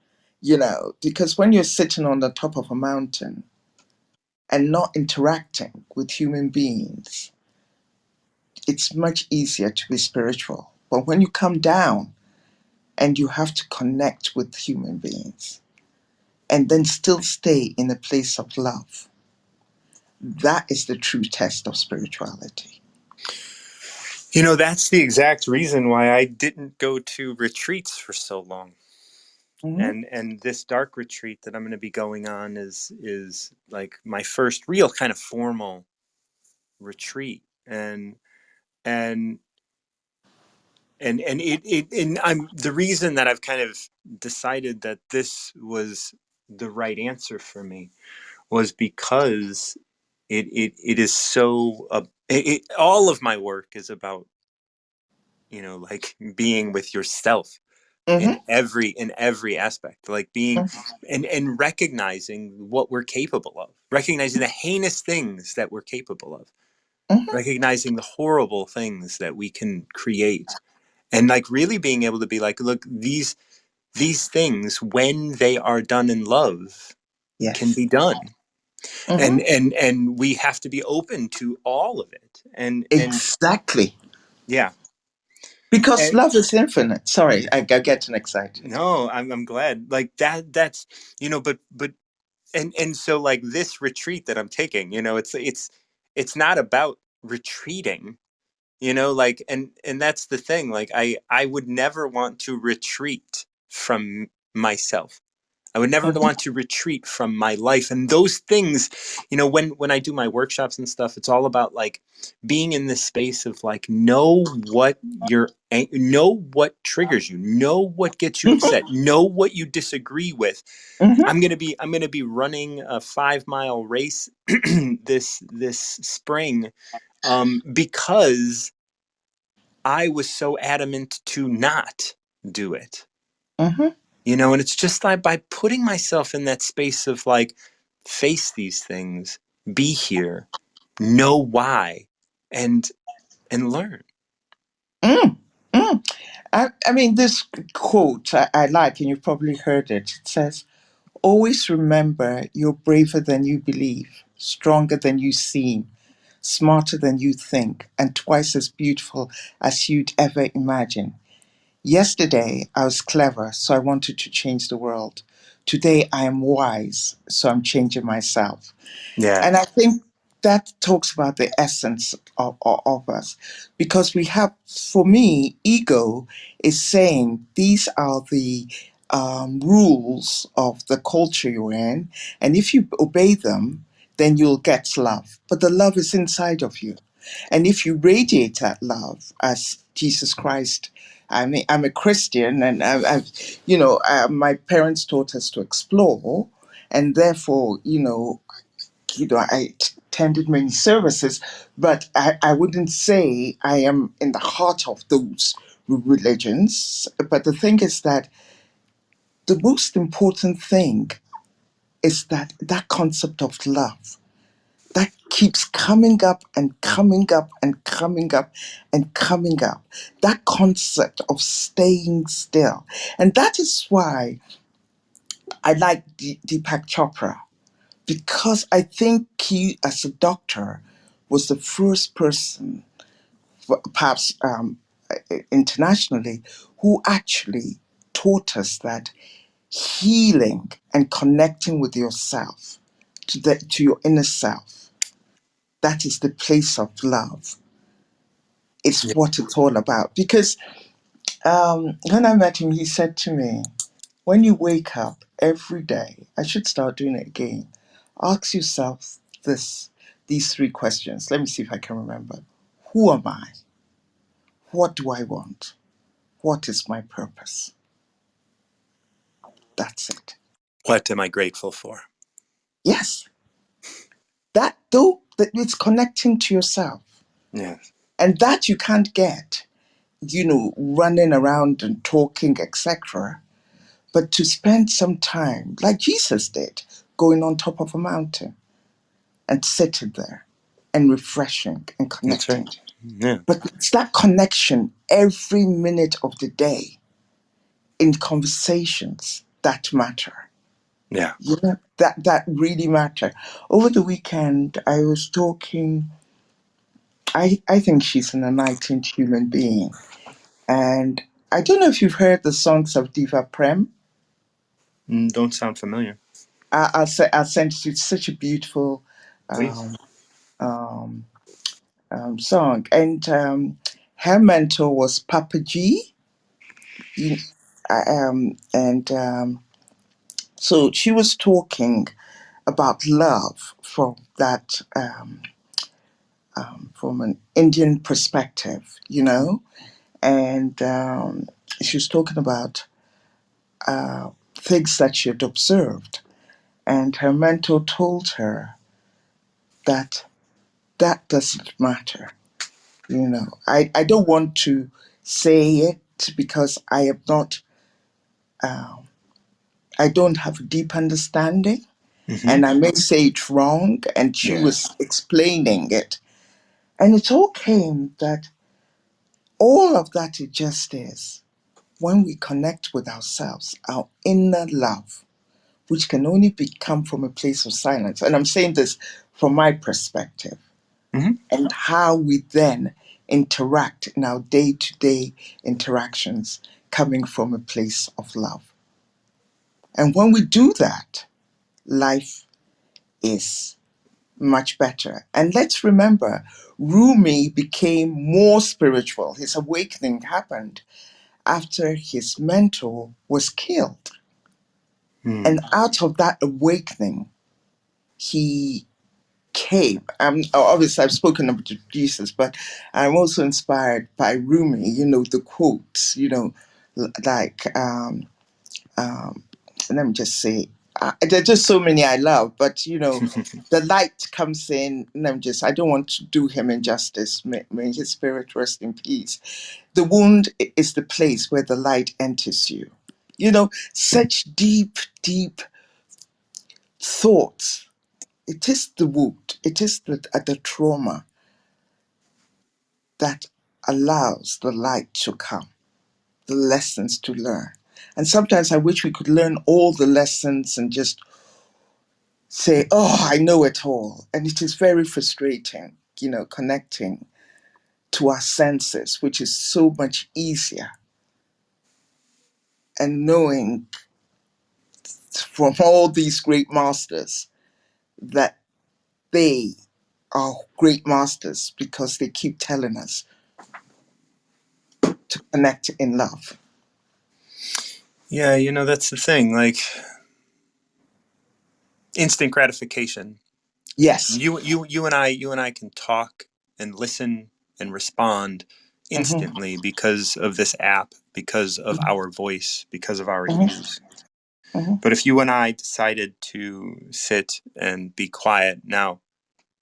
because when you're sitting on the top of a mountain and not interacting with human beings, it's much easier to be spiritual. But when you come down and you have to connect with human beings and then still stay in a place of love, that is the true test of spirituality.
That's the exact reason why I didn't go to retreats for so long.
Hmm.
And this dark retreat that I'm going to be going on is like my first real kind of formal retreat. And and I'm the reason that I've kind of decided that this was the right answer for me was because it is so all of my work is about like being with yourself
Hmm.
in every aspect, like being and recognizing what we're capable of, recognizing the heinous things that we're capable of,
Hmm.
recognizing the horrible things that we can create, and like really being able to be like, look, these things when they are done in love can
Yes.
be done,
Hmm.
and we have to be open to all of it, and
Exactly.
yeah.
Because
And
love is infinite. Sorry, I get excited.
no, I'm glad like that's but and so like this retreat that I'm taking, it's not about retreating, like and that's the thing, like I would never want to retreat from myself. I would never
Hmm.
want to retreat from my life. And those things, when I do my workshops and stuff, it's all about like being in this space of like know what triggers you, know what gets you
Hmm.
upset, know what you disagree with.
Hmm.
I'm gonna be running a 5 mile race this spring, because I was so adamant to not do it.
Hmm.
And it's just like by putting myself in that space of like, face these things, be here, know why, and learn.
Mm. Mm. I mean, this quote I like, and you've probably heard it. It says, always remember you're braver than you believe, stronger than you seem, smarter than you think, and twice as beautiful as you'd ever imagine. Yesterday, I was clever, so I wanted to change the world. Today, I am wise, so I'm changing myself.
Yeah.
And I think that talks about the essence of us. Because we have, for me, ego is saying these are the rules of the culture you're in. And if you obey them, then you'll get love. But the love is inside of you. And if you radiate that love as Jesus Christ, I mean, I'm a Christian, and my parents taught us to explore, and therefore, I attended many services, but I wouldn't say I am in the heart of those religions. But the thing is that the most important thing is that concept of love that keeps coming up and coming up and coming up and coming up. That concept of staying still. And that is why I like Deepak Chopra, because I think he, as a doctor, was the first person, perhaps internationally, who actually taught us that healing and connecting with yourself, to your inner self, that is the place of love. It's
Yeah.
what it's all about. Because when I met him, he said to me, when you wake up every day, I should start doing it again. Ask yourself these three questions. Let me see if I can remember. Who am I? What do I want? What is my purpose? That's it.
What am I grateful for?
Yes, that though that it's connecting to yourself.
Yes.
And that you can't get, running around and talking, etc. But to spend some time, like Jesus did, going on top of a mountain and sitting there and refreshing and
That's right.
connecting.
Yeah.
But it's that connection every minute of the day in conversations that matter.
Yeah.
That really matter. Over the weekend, I was talking. I think she's an enlightened human being, and I don't know if you've heard the songs of Diva Prem.
Don't sound familiar.
I'll send it to you. It's such a beautiful
Please.
um, um, song, and her mentor was Papa G. You, and So she was talking about love from an Indian perspective, and she was talking about things that she had observed, and her mentor told her that that doesn't matter. I don't want to say it because I am not, I don't have a deep understanding,
Hmm.
and I may say it wrong. And she
Yeah.
was explaining it. And it all came that all of that it just is when we connect with ourselves, our inner love, which can only come from a place of silence. And I'm saying this from my perspective,
Hmm.
and how we then interact in our day to day interactions coming from a place of love. And when we do that, life is much better. And let's remember, Rumi became more spiritual. His awakening happened after his mentor was killed.
Mm.
And out of that awakening, he came. Obviously, I've spoken about Jesus, but I'm also inspired by Rumi, the quotes, like, um, let me just say, there are just so many I love, but, the light comes in, and I don't want to do him injustice. May his spirit rest in peace. The wound is the place where the light enters you. Such deep, deep thoughts. It is the wound, it is the trauma that allows the light to come, the lessons to learn. And sometimes I wish we could learn all the lessons and just say, oh, I know it all. And it is very frustrating, connecting to our senses, which is so much easier and knowing from all these great masters that they are great masters because they keep telling us to connect in love.
Yeah, that's the thing. Like instant gratification.
Yes.
You and I can talk and listen and respond
Hmm.
instantly because of this app, because of our voice, because of our
Hmm.
ears.
Hmm.
But if you and I decided to sit and be quiet now,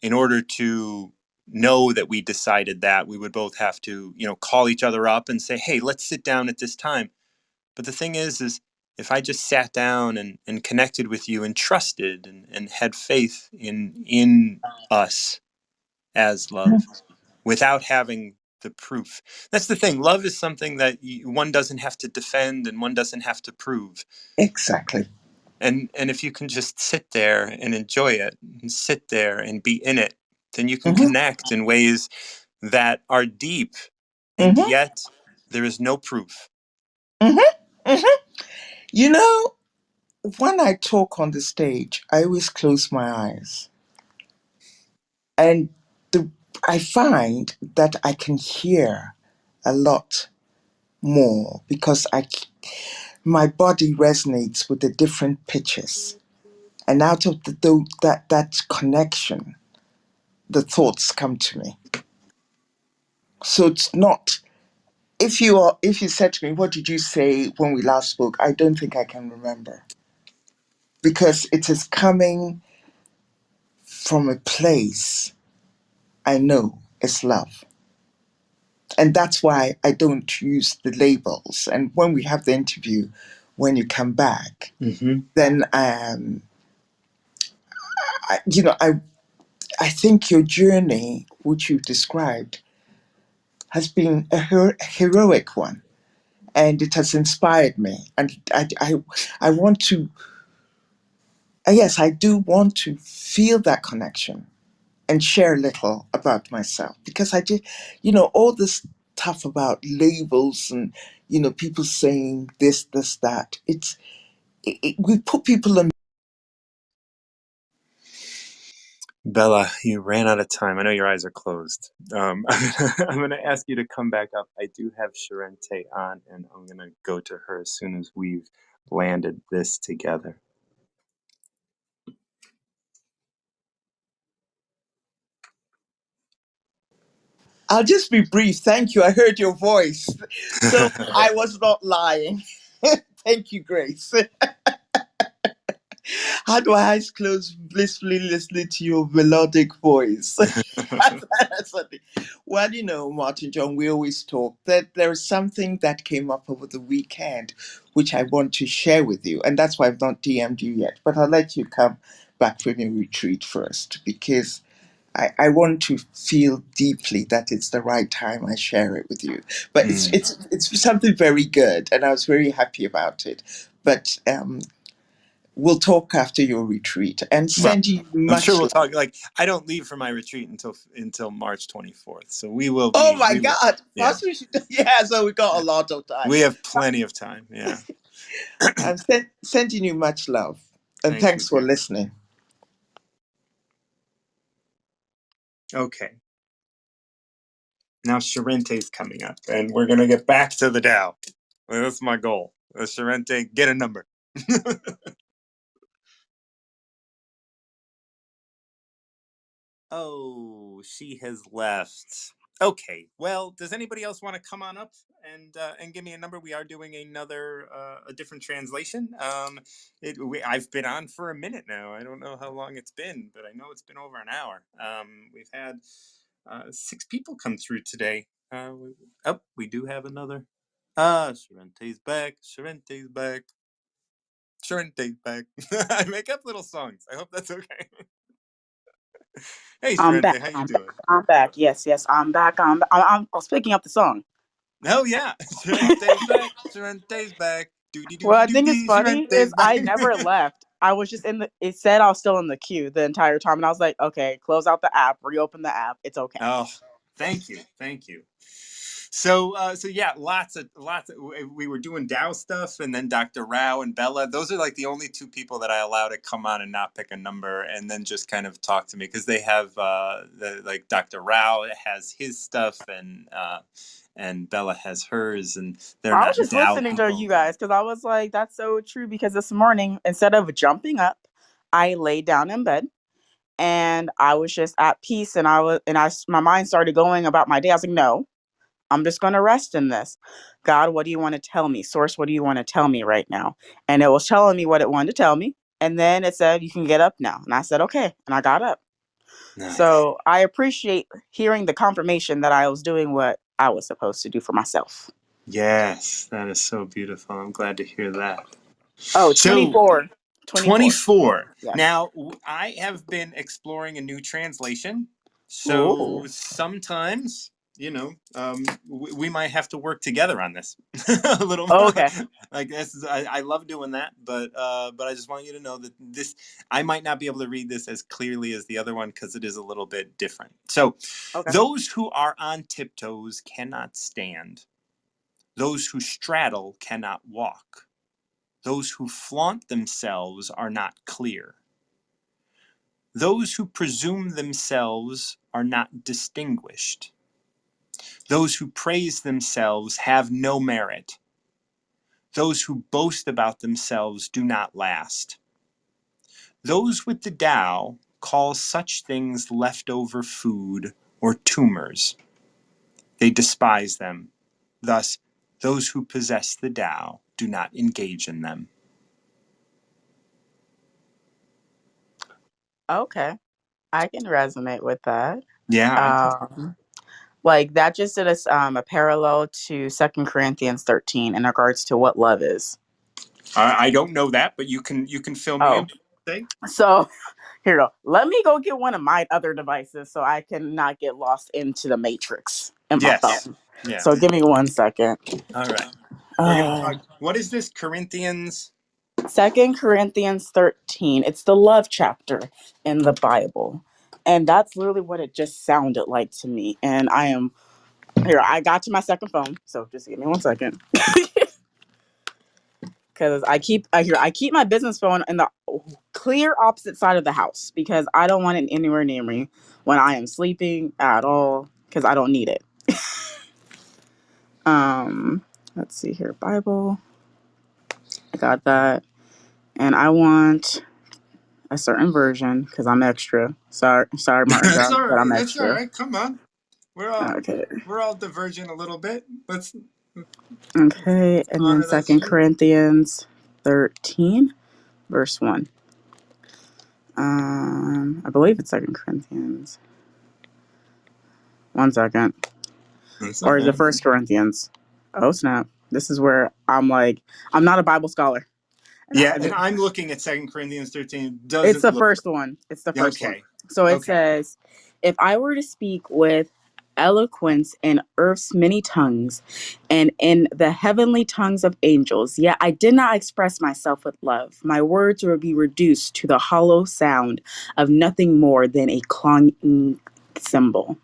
in order to know that we decided that, we would both have to, call each other up and say, hey, let's sit down at this time. But the thing is if I just sat down and connected with you and trusted and had faith in us as love without having the proof. That's the thing. Love is something that one doesn't have to defend and one doesn't have to prove.
Exactly.
And if you can just sit there and enjoy it and sit there and be in it, then you can
Hmm.
connect in ways that are deep, and
Hmm.
yet there is no proof.
Hmm. Hmm. You know, when I talk on the stage, I always close my eyes. And the, I find that I can hear a lot more because my body resonates with the different pitches. And out of that connection, the thoughts come to me. So it's not, if you said to me, what did you say when we last spoke? I don't think I can remember because it is coming from a place I know is love. And that's why I don't use the labels. And when we have the interview, when you come back,
Mm-hmm.
then I think your journey, which you've described, has been a heroic one, and it has inspired me. And I want to, yes, I do want to feel that connection and share a little about myself because I did, all this stuff about labels and people saying this, that. We put people in.
Bella, you ran out of time. I know your eyes are closed. I'm going to ask you to come back up. I do have Sharente on, and I'm going to go to her as soon as we've landed this together.
I'll just be brief. Thank you. I heard your voice, so I was not lying. Thank you, Grace. Had my eyes closed, blissfully listening to your melodic voice. Well, Martin John, we always talk that there is something that came up over the weekend, which I want to share with you. And that's why I've not DM'd you yet. But I'll let you come back from your retreat first, because I want to feel deeply that it's the right time I share it with you. But it's something very good, and I was very happy about it. But we'll talk after your retreat and
Well,
send you
I'm sure
much
we'll
love.
talk. Like, I don't leave for my retreat until March 24th. So we will
Oh
be.
my
We will.
God!
Yeah,
First we should, yeah. So we got a
yeah.
lot of time.
We have plenty of time. Yeah.
I'm sending you much love, and
Thank you,
thanks for
dear.
listening.
Okay. Now Sharente's coming up, and we're gonna get back to the Dow. Well, that's my goal. Sharente, get a number. Oh, she has left. Okay. Well, does anybody else want to come on up and give me a number? We are doing another a different translation. I've been on for a minute now. I don't know how long it's been, but I know it's been over an hour. We've had 6 people come through today. We do have another. Sharente's back. Sharente's back. Sharente's back. I make up little songs. I hope that's okay. Hey,
I'm back.
Sharente, how you
I'm back.
doing?
I'm back. Yes, yes, I'm back. I was picking up the song.
Oh yeah, Sharente's back. Sharente's back. Doody
What
doody
I think is
doody.
funny is
Sharente's back.
I never left. I was just in the. It said I was still in the queue the entire time, and I was like, okay, close out the app, reopen the app. It's okay.
Oh, thank you, thank you. So yeah, lots of, we were doing Dow stuff, and then Dr. Rao and Bella. Those are like the only two people that I allow to come on and not pick a number, and then just kind of talk to me, because they have like Dr. Rao has his stuff, and Bella has hers, and they're
I was
not
just
Dow
listening to
people.
you guys because I was like, that's so true. Because this morning, instead of jumping up, I laid down in bed and I was just at peace. And my mind started going about my day. I was like, no, I'm just going to rest in this. God, what do you want to tell me? Source, what do you want to tell me right now? And it was telling me what it wanted to tell me. And then it said, you can get up now. And I said, okay. And I got up.
Nice.
So I appreciate hearing the confirmation that I was doing what I was supposed to do for myself.
Yes, that is so beautiful. I'm glad to hear that.
Oh,
So
24. 24.
24.
Yes.
Now, I have been exploring a new translation.
Ooh.
So sometimes, we might have to work together on this a little more.
Okay.
Like this is, I love doing that, but I just want you to know that this, I might not be able to read this as clearly as the other one, because it is a little bit different. So,
Okay.
those who are on tiptoes cannot stand. Those who straddle cannot walk. Those who flaunt themselves are not clear. Those who presume themselves are not distinguished. Those who praise themselves have no merit. Those who boast about themselves do not last. Those with the Tao call such things leftover food or tumors. They despise them. Thus, those who possess the Tao do not engage in them.
Okay. I can resonate with that.
Yeah, I can.
Um, like that just did a parallel to Second Corinthians 13 in regards to what love is.
I don't know that, but you can fill me
Oh,
in. Say
so here we go. Let me go get one of my other devices so I can not get lost into the matrix in my
yes,
phone.
yeah.
So give me 1 second.
All right, we're gonna
Uh,
talk. What is this, Corinthians?
Second Corinthians 13. It's the love chapter in the Bible. And that's literally what it just sounded like to me. And I am here. I got to my second phone, so just give me 1 second. Because I keep my business phone in the clear opposite side of the house because I don't want it anywhere near me when I am sleeping at all because I don't need it. Um, let's see here. Bible. I got that. And I want a certain version because I'm extra. Sorry, Martin
That's
John,
all
but I'm
right. That's all
extra.
right. Come on, we're all
Okay.
we're all divergent a little bit. Let's
Okay. And then
honor that
Second
space.
Corinthians 13, verse 1. I believe it's Second Corinthians. 1 second.
That's
Or is it
okay.
First Corinthians? Oh snap! This is where I'm like, I'm not a Bible scholar.
Yeah, and I'm looking at Second Corinthians 13.
It's
Doesn't
the
look
first one. It's the first one.
okay.
So it
Okay.
says, if I were to speak with eloquence in earth's many tongues and in the heavenly tongues of angels, yet I did not express myself with love, my words would be reduced to the hollow sound of nothing more than a clanging cymbal.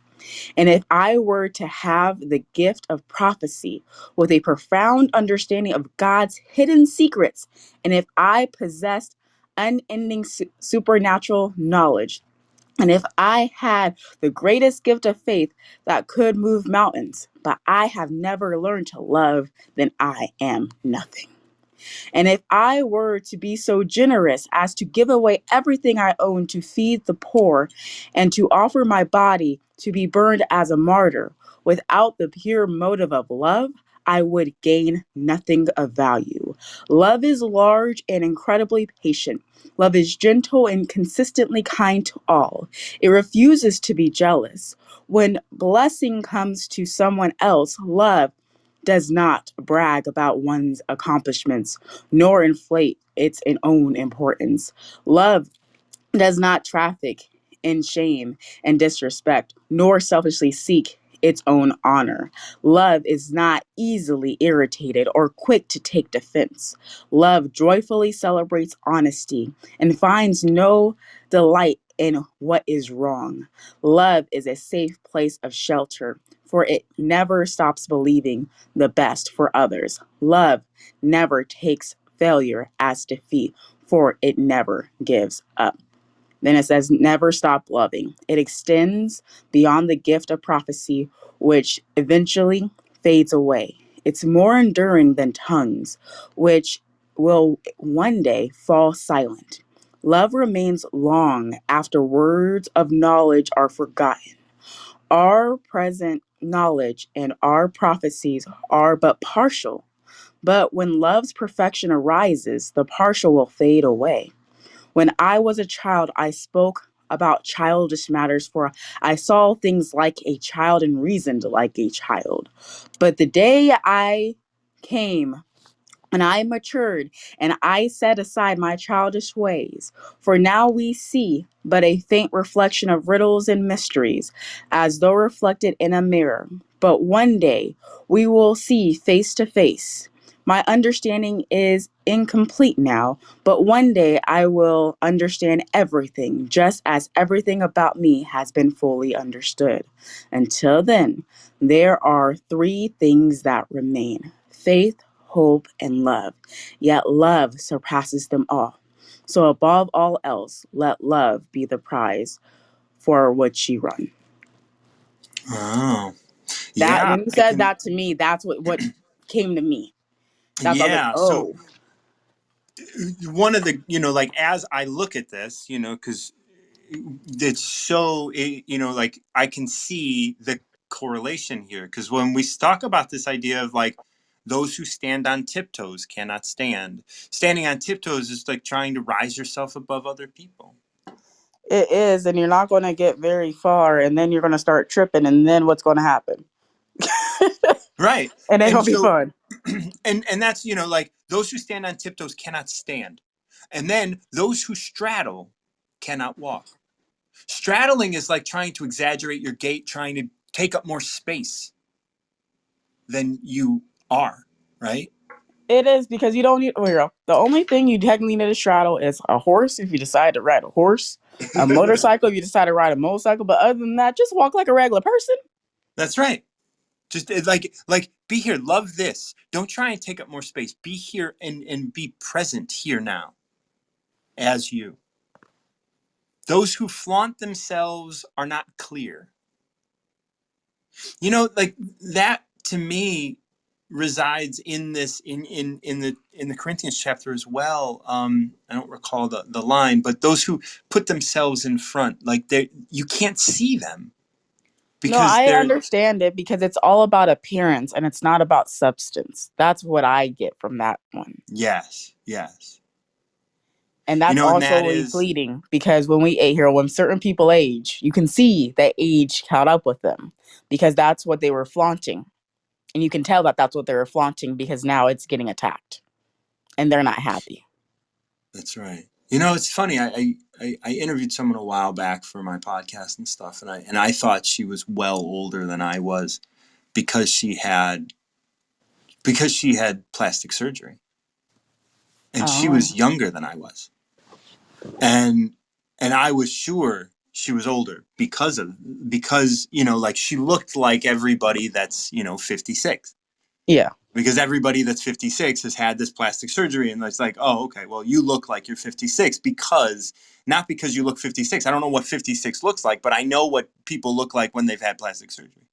And if I were to have the gift of prophecy with a profound understanding of God's hidden secrets, and if I possessed unending supernatural knowledge, and if I had the greatest gift of faith that could move mountains, but I have never learned to love, then I am nothing. And if I were to be so generous as to give away everything I own to feed the poor and to offer my body to be burned as a martyr without the pure motive of love, I would gain nothing of value. Love is large and incredibly patient. Love is gentle and consistently kind to all. It refuses to be jealous. When blessing comes to someone else, love does not brag about one's accomplishments nor inflate its own importance. Love does not traffic in shame and disrespect, nor selfishly seek its own honor. Love is not easily irritated or quick to take defense. Love joyfully celebrates honesty and finds no delight in what is wrong. Love is a safe place of shelter for it never stops believing the best for others. Love never takes failure as defeat, for it never gives up. Then it says, never stop loving. It extends beyond the gift of prophecy, which eventually fades away. It's more enduring than tongues, which will one day fall silent. Love remains long after words of knowledge are forgotten. Our present knowledge and our prophecies are but partial, but when love's perfection arises, the partial will fade away. When I was a child, I spoke about childish matters, for I saw things like a child and reasoned like a child. But the day I came and I matured, and I set aside my childish ways. For now we see but a faint reflection of riddles and mysteries, as though reflected in a mirror. But one day we will see face to face. My understanding is incomplete now, but one day I will understand everything, just as everything about me has been fully understood. Until then, there are three things that remain: faith, hope, and love. Yet love surpasses them all. So above all else, let love be the prize for which you run.
Oh,
That
yeah,
when you
I
said
can.
that to me, that's what came to me. That's I was like,
Yeah. So
oh,
one of the, like as I look at this, because it's so, like I can see the correlation here. Because when we talk about this idea of like those who stand on tiptoes cannot stand, standing on tiptoes is like trying to rise yourself above other people.
it is, and you're not going to get very far, and then you're going to start tripping, and then what's going to happen?
Right.
It ain't
And
gonna be
so,
fun.
and that's, like those who stand on tiptoes cannot stand. And then those who straddle cannot walk. Straddling is like trying to exaggerate your gait, trying to take up more space than you are, right?
It is because you don't need. Well, the only thing you technically need to straddle is a horse if you decide to ride a horse, a motorcycle if you decide to ride a motorcycle. But other than that, just walk like a regular person.
That's right. Just like be here, love this. Don't try and take up more space. Be here and be present here now as you. Those who flaunt themselves are not clear. Like that to me resides in this in the Corinthians chapter as well. I don't recall the line, but those who put themselves in front, like they, you can't see them
No,
because
I
they're,
understand it because it's all about appearance and it's not about substance. That's what I get from that one.
yes, yes.
And that's
And
also
that
really
is,
fleeting because when we ate here, when certain people age, you can see that age caught up with them because that's what they were flaunting. And you can tell that that's what they were flaunting because now it's getting attacked and they're not happy.
that's right. It's funny. I interviewed someone a while back for my podcast and stuff, and I thought she was well older than I was because she had plastic surgery, and she
Oh,
was younger than I was, and I was sure she was older because like she looked like everybody that's 56,
yeah.
because everybody that's 56 has had this plastic surgery, and it's like, oh, okay, well, you look like you're 56 because not because you look 56. I don't know what 56 looks like, but I know what people look like when they've had plastic surgery.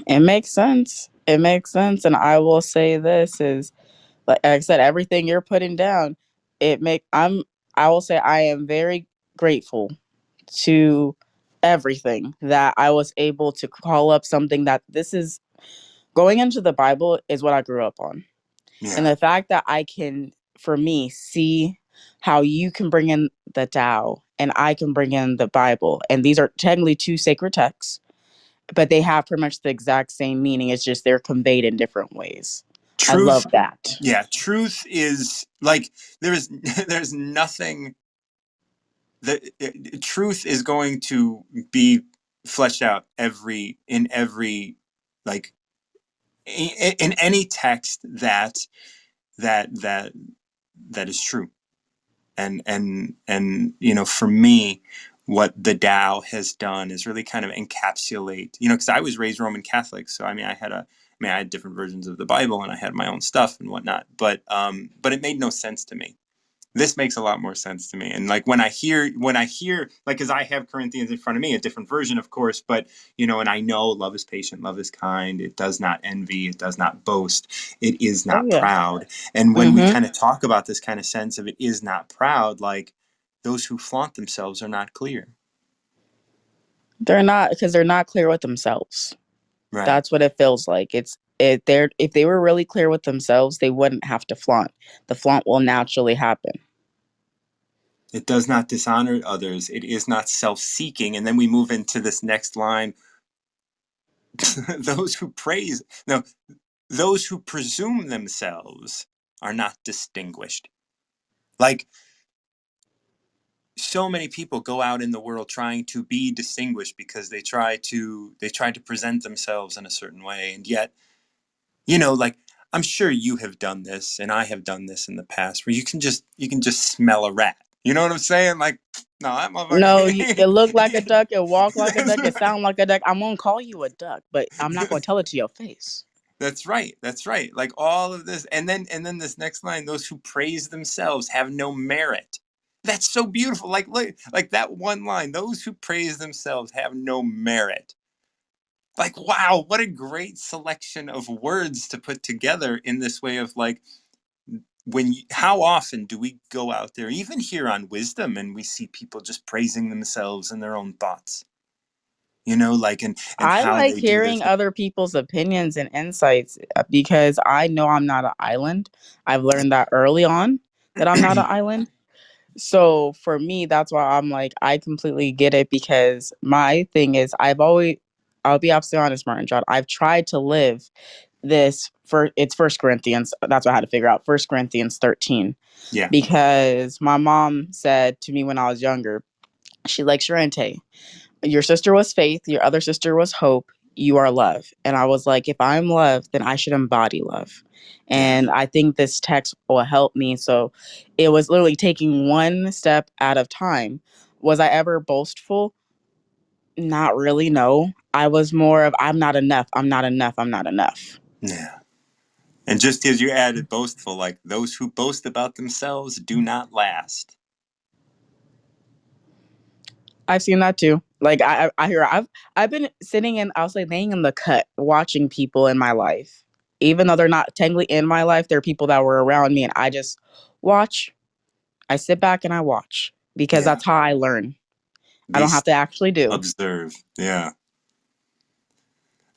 It makes sense. It makes sense. And I will say this is like I said, everything you're putting down, I will say I am very grateful to everything that I was able to call up something that this is going into the Bible is what I grew up on. And
Yeah.
the fact that I can, for me, see how you can bring in the Tao and I can bring in the Bible. And these are technically two sacred texts, but they have pretty much the exact same meaning. It's just they're conveyed in different ways. I love
Truth.
that.
Yeah. Truth is like, there's, there's nothing that truth is going to be fleshed out in every, like, in any text that that is true. And for me, what the Tao has done is really kind of encapsulate, because I was raised Roman Catholic, so I had different versions of the Bible and I had my own stuff and whatnot, but it made no sense to me. This makes a lot more sense to me. And like when I hear like, because I have Corinthians in front of me, a different version, of course, but and I know love is patient, love is kind, it does not envy, it does not boast, it is
Oh
not
yeah.
proud. And when we
Mm-hmm.
kind of talk about this kind of sense of it is not proud, like those who flaunt themselves are not clear.
They're not, because they're not clear with themselves.
Right.
That's what it feels like. If they were really clear with themselves, they wouldn't have to flaunt. The flaunt will naturally happen.
It does not dishonor others. It is not self-seeking. And then we move into this next line. Those who praise, no, those who presume themselves are not distinguished. Like, so many people go out in the world trying to be distinguished because they try to present themselves in a certain way. And yet, like, I'm sure you have done this and I have done this in the past where you can just smell a rat. You know what I'm saying? Like, no, that
No,
motherfucker.
it look like a duck, it walk like a duck, it sound like a duck. I'm gonna call you a duck, but I'm not gonna tell it to your face.
That's right. That's right. Like all of this, and then this next line: those who praise themselves have no merit. That's so beautiful. Like that one line: those who praise themselves have no merit. Like, wow, what a great selection of words to put together in this way of like, how often do we go out there, even here on Wisdom, and we see people just praising themselves and their own thoughts, like, and
I
how
like
they do their
hearing
thing.
other people's opinions and insights because I know I'm not an island. I've learned that early on that I'm not an island. So for me, that's why I'm like, I completely get it because my thing is, I'll be absolutely honest, Martin John. I've tried to live this for it's First Corinthians. That's what I had to figure out. 1 Corinthians 13,
Yeah,
because my mom said to me when I was younger, she like Sharente, your sister was faith, your other sister was hope, you are love. And I was like, if I'm love, then I should embody love.
yeah,
And I think this text will help me. So it was literally taking one step at a time. Was I ever boastful? Not really, no. I was more of, I'm not enough, I'm not enough, I'm not enough.
yeah. And just as you added boastful, like those who boast about themselves do not last.
I've seen that too. Like I hear I've been sitting in, I'll say laying in the cut watching people in my life. Even though they're not technically in my life, they're people that were around me and I just watch. I sit back and I watch because
Yeah.
that's how I learn. I
Be
don't have to
still,
actually do.
observe. Yeah.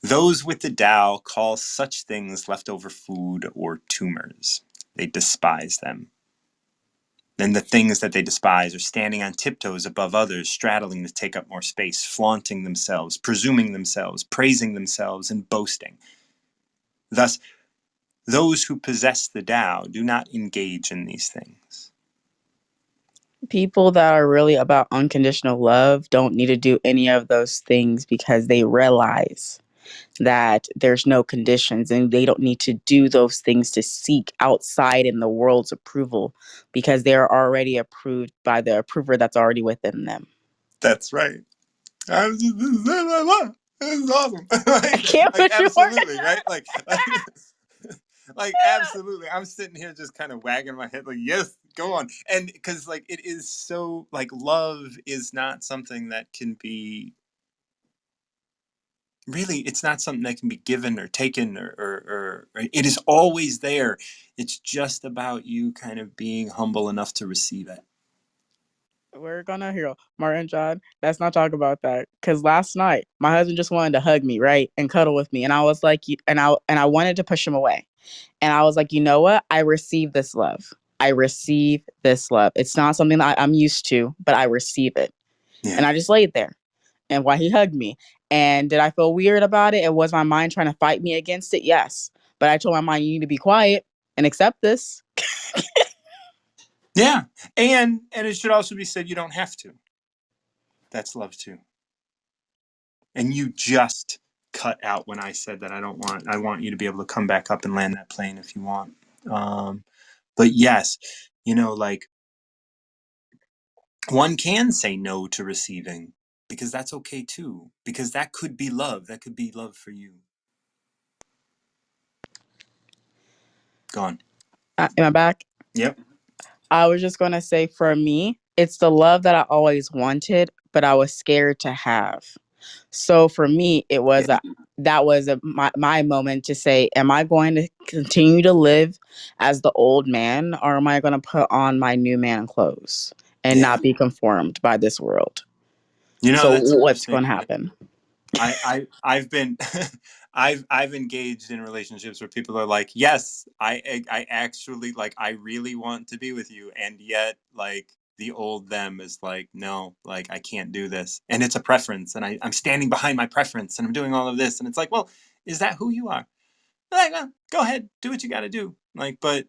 Those with the Tao call such things leftover food or tumors. They despise them. Then the things that they despise are standing on tiptoes above others, straddling to take up more space, flaunting themselves, presuming themselves, praising themselves, and boasting. Thus, those who possess the Tao do not engage in these things.
People that are really about unconditional love don't need to do any of those things because they realize that there's no conditions and they don't need to do those things to seek outside in the world's approval because they're already approved by the approver that's already within them.
That's right. This is awesome.
I can't
like
put you on.
absolutely, right? Like absolutely. I'm sitting here just kind of wagging my head like, yes, go on. And because like it is so like love is not something that can be really, it's not something that can be given or taken or it is always there. It's just about you kind of being humble enough to receive it.
We're gonna hear Martin John. Let's not talk about that. Cause last night my husband just wanted to hug me, right, and cuddle with me, and I was like, and I wanted to push him away, and I was like, you know what? I receive this love. I receive this love. It's not something that I'm used to, but I receive it, and
Yeah.
I just laid there, and while he hugged me, and did I feel weird about it? And was my mind trying to fight me against it? Yes, but I told my mind, you need to be quiet and accept this.
Yeah. And it should also be said you don't have to. That's love too. And you just cut out when I said that I want you to be able to come back up and land that plane if you want. Um, but yes, like One can say no to receiving because that's okay too, because that could be love. That could be love for you. Gone.
Am I back?
Yep.
I was just going to say for me, it's the love that I always wanted, but I was scared to have. So for me, it was
Yeah.
my moment to say, am I going to continue to live as the old man, or am I going to put on my new man clothes and
Yeah.
not be conformed by this world?
You know,
So
that's
what's
interesting.
going to happen?
I've been I've engaged in relationships where people are like, yes, I actually like I really want to be with you, and yet like the old them is like, no, like I can't do this, and it's a preference, and I'm standing behind my preference, and I'm doing all of this, and it's like, well, is that who you are? Like, well, go ahead, do what you got to do. Like, but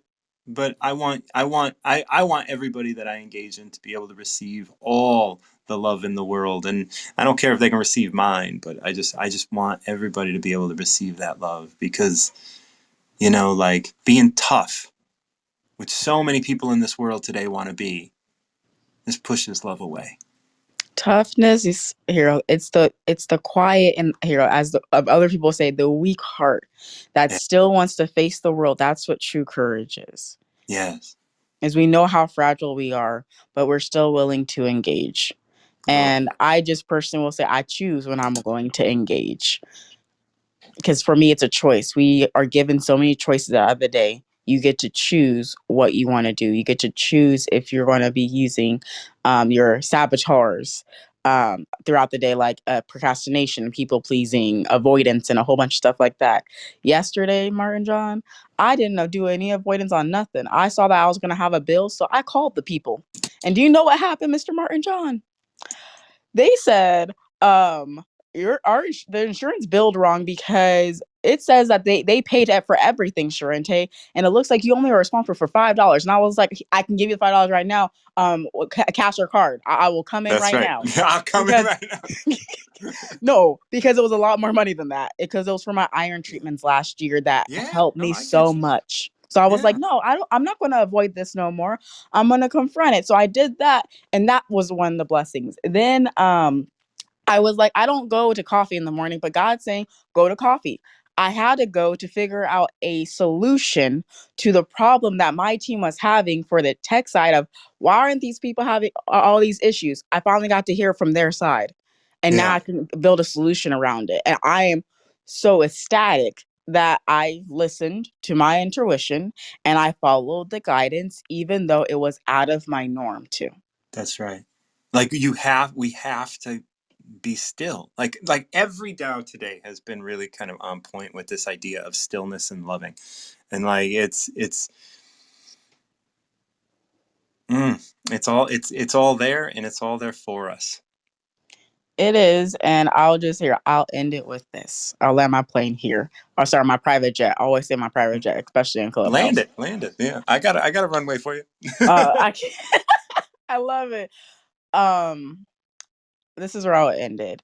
I want everybody that I engage in to be able to receive all the love in the world, and I don't care if they can receive mine, but I just want everybody to be able to receive that love because like being tough, which so many people in this world today want to be, this pushes love away.
Toughness is hero. It's the quiet and hero, as other people say, the weak heart that
Yeah.
still wants to face the world. That's what true courage is.
Yes.
Is we know how fragile we are, but we're still willing to engage.
Oh,
And I just personally will say I choose when I'm going to engage, because for me it's a choice. We are given so many choices out of the day. You get to choose what you want to do. You get to choose if you're going to be using your saboteurs throughout the day, like procrastination, people pleasing, avoidance, and a whole bunch of stuff like that. Yesterday, Martin John, I didn't do any avoidance on nothing. I saw that I was going to have a bill, so I called the people. And do you know what happened, Mr. Martin John? They said, the insurance billed wrong because it says that they paid for everything, Sharente, and it looks like you only are responsible for $5. And I was like, I can give you the $5 right now, cash or card. I will come in
that's
right
right.
now.
I'm coming
Because
right now.
no, because it was a lot more money than that. Because it was for my iron treatments last year that
Yeah.
helped
No,
me
I
so
get you.
much. So I was like,
Yeah.
no, I'm not going to avoid this no more. I'm going to confront it. So I did that, and that was one of the blessings. Then I was like, I don't go to coffee in the morning, but God's saying, go to coffee. I had to go to figure out a solution to the problem that my team was having for the tech side of why aren't these people having all these issues? I finally got to hear from their side. And now
Yeah.
I can build a solution around it. And I am so ecstatic that I listened to my intuition and I followed the guidance, even though it was out of my norm too.
That's right. Like we have to be still. Like every Tao today has been really kind of on point with this idea of stillness and loving, and like it's all there, and it's all there for us.
It is, and I'll end it with this. I'll land my plane here. Or sorry, my private jet. I always say my private jet, especially in Clubhouse.
Land it. Yeah, I got a runway for you.
I can't, I love it. Um, this is where I'll end it.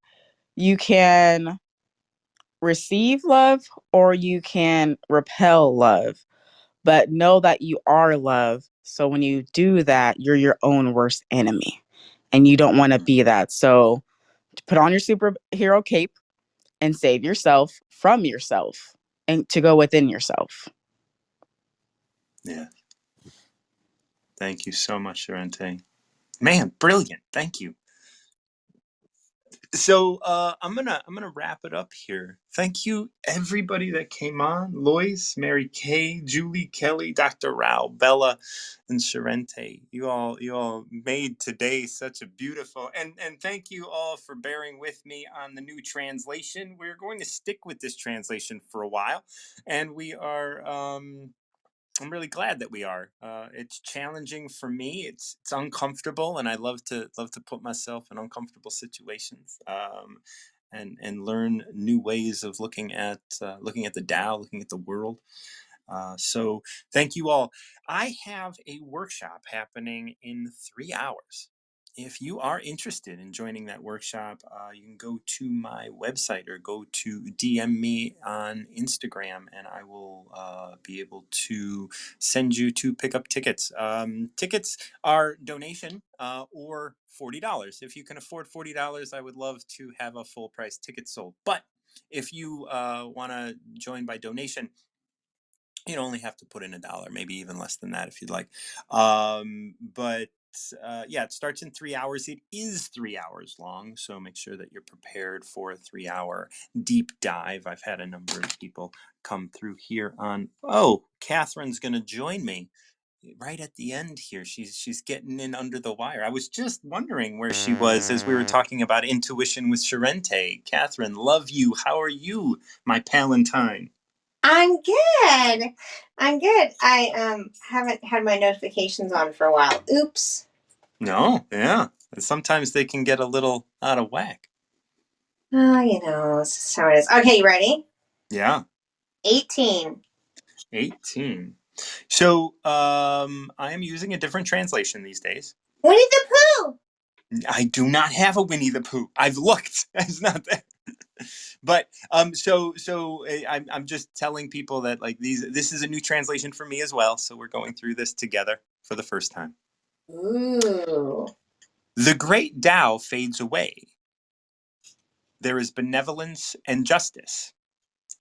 You can receive love or you can repel love, but know that you are love. So when you do that, you're your own worst enemy. And you don't want to be that. So put on your superhero cape and save yourself from yourself and to go within yourself.
Yeah. Thank you so much, Sorrente. Man, brilliant. Thank you. So I'm gonna wrap it up here. Thank you everybody that came on: Lois, Mary Kay, Julie, Kelly, Dr. Rao, Bella, and Sorrente. You all made today such a beautiful, and thank you all for bearing with me on the new translation. We're going to stick with this translation for a while, and we are I'm really glad that we are. It's challenging for me. It's uncomfortable, and I love to put myself in uncomfortable situations, and learn new ways of looking at the Tao, looking at the world. So thank you all. I have a workshop happening in 3 hours. if you are interested in joining that workshop, you can go to my website or go to DM me on Instagram, and I will be able to send you to pick up tickets. Tickets are donation or $40. If you can afford $40, I would love to have a full price ticket sold. But if you want to join by donation, you only have to put in $1, maybe even less than that if you'd like. But yeah, it starts in 3 hours. It is 3 hours long, so make sure that you're prepared for a 3 hour deep dive. I've had a number of people come through here on. Oh, Catherine's going to join me right at the end here. She's getting in under the wire. I was just wondering where she was as we were talking about intuition with Sharente. Catherine, love you. How are you, my Palantine?
I'm good. I'm good. I haven't had my notifications on for a while. Oops.
No, yeah. Sometimes they can get a little out of whack.
Oh, you know, this is how it is. Okay, you ready?
Yeah.
18.
18. So I am using a different translation these days.
Winnie the Pooh.
I do not have a Winnie the Pooh. I've looked. It's not there. But I'm just telling people that like this is a new translation for me as well. So we're going through this together for the first time.
Ooh.
The great Tao fades away. There is benevolence and justice.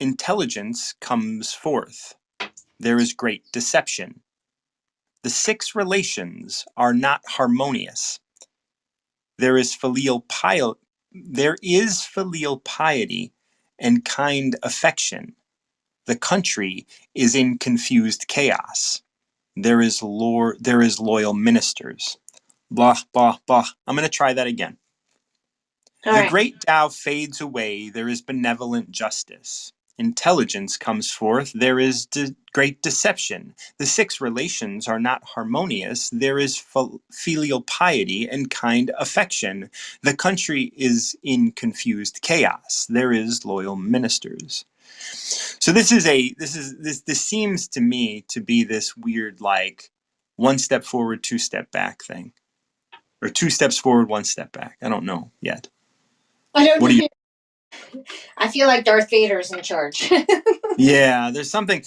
Intelligence comes forth. There is great deception. The 6 relations are not harmonious. There is filial piety and kind affection. The country is in confused chaos. There is loyal ministers. Blah, blah, blah. I'm going to try that again.
All
The
right.
great Tao fades away. There is benevolent justice. Intelligence comes forth. There is great deception. The 6 relations are not harmonious. There is filial piety and kind affection. The country is in confused chaos. There is loyal ministers. So this seems to me to be this weird like 1 step forward, 2 step back thing, or 2 steps forward, 1 step back. I don't know yet.
I don't
What do you?
I feel like Darth Vader's in charge.
Yeah, there's something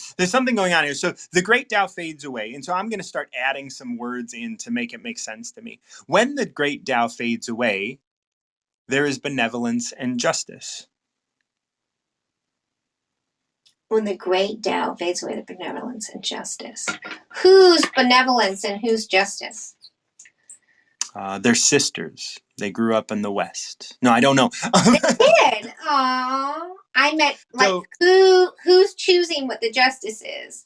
going on here. So the great Tao fades away, and so I'm going to start adding some words in to make it make sense to me. When the great Tao fades away, there is benevolence and justice.
When the great Tao fades away, the benevolence and justice. Whose benevolence and whose justice?
They're sisters. They grew up in the West. No, I don't know.
They did. Aww. I meant like who's choosing what the justice is?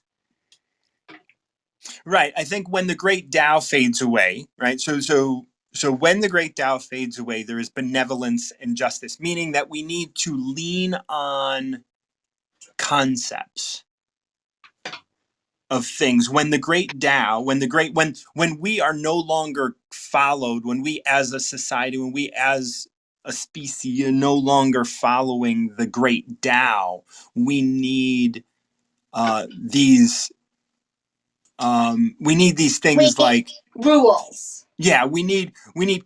Right. I think when the great Tao fades away, right? So when the great Tao fades away, there is benevolence and justice, meaning that we need to lean on concepts of things. When the great Tao, when we are no longer followed, when we as a society, when we as a species are no longer following the great Tao, we need these things like
rules.
Yeah, we need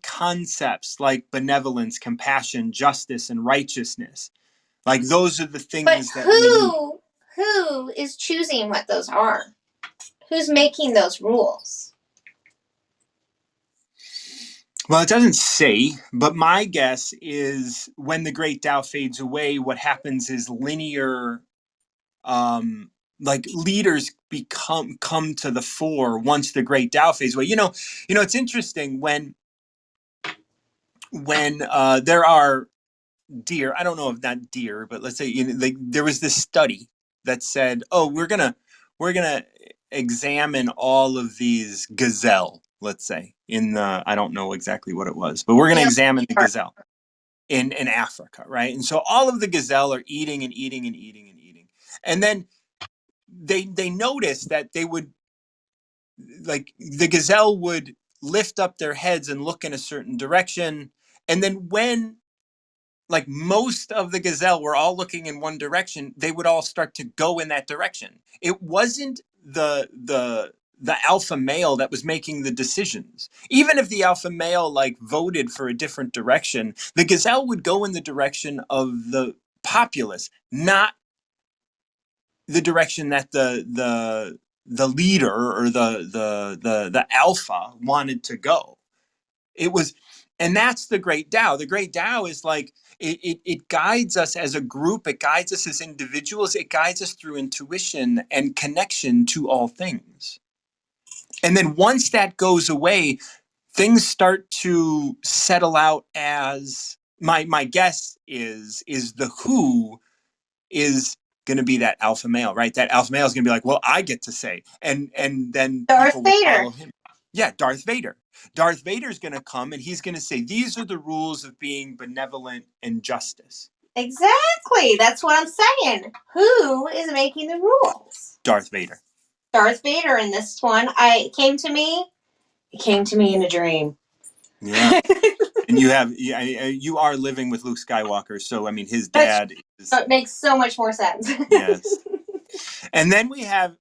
concepts like benevolence, compassion, justice, and righteousness. Like those are the things
but
that we need.
who is choosing what those are? Who's making those rules?
Well, it doesn't say, but my guess is when the great Tao fades away, what happens is linear like leaders come to the fore once the great Tao fades away. It's interesting when there are deer. I don't know if not deer, but let's say there was this study that said, "Oh, we're gonna examine all of these gazelle." Let's say I don't know exactly what it was, but we're gonna examine the gazelle in Africa, right? And so all of the gazelle are eating and eating and eating and eating, and then they noticed that they would like the gazelle would lift up their heads and look in a certain direction, and then when like most of the gazelle were all looking in one direction, they would all start to go in that direction. It wasn't alpha male that was making the decisions. Even if the alpha male like voted for a different direction, the gazelle would go in the direction of the populace, not the direction that the leader or the alpha wanted to go. It was, and that's the great Tao. The great Tao is like it guides us as a group, it guides us as individuals, it guides us through intuition and connection to all things. And then once that goes away, things start to settle out as my guess is the who is going to be that alpha male, right? That alpha male is going to be like, well, I get to say, and then
Darth
people will
Vader.
follow him. Yeah, Darth Vader. Darth Vader's going to come and he's going to say, these are the rules of being benevolent and justice.
Exactly. That's what I'm saying. Who is making the rules?
Darth Vader.
Darth Vader in this one. It came to me in a dream.
Yeah. And you are living with Luke Skywalker, so I mean his dad is.
So it makes so much more sense.
Yes. And then we have,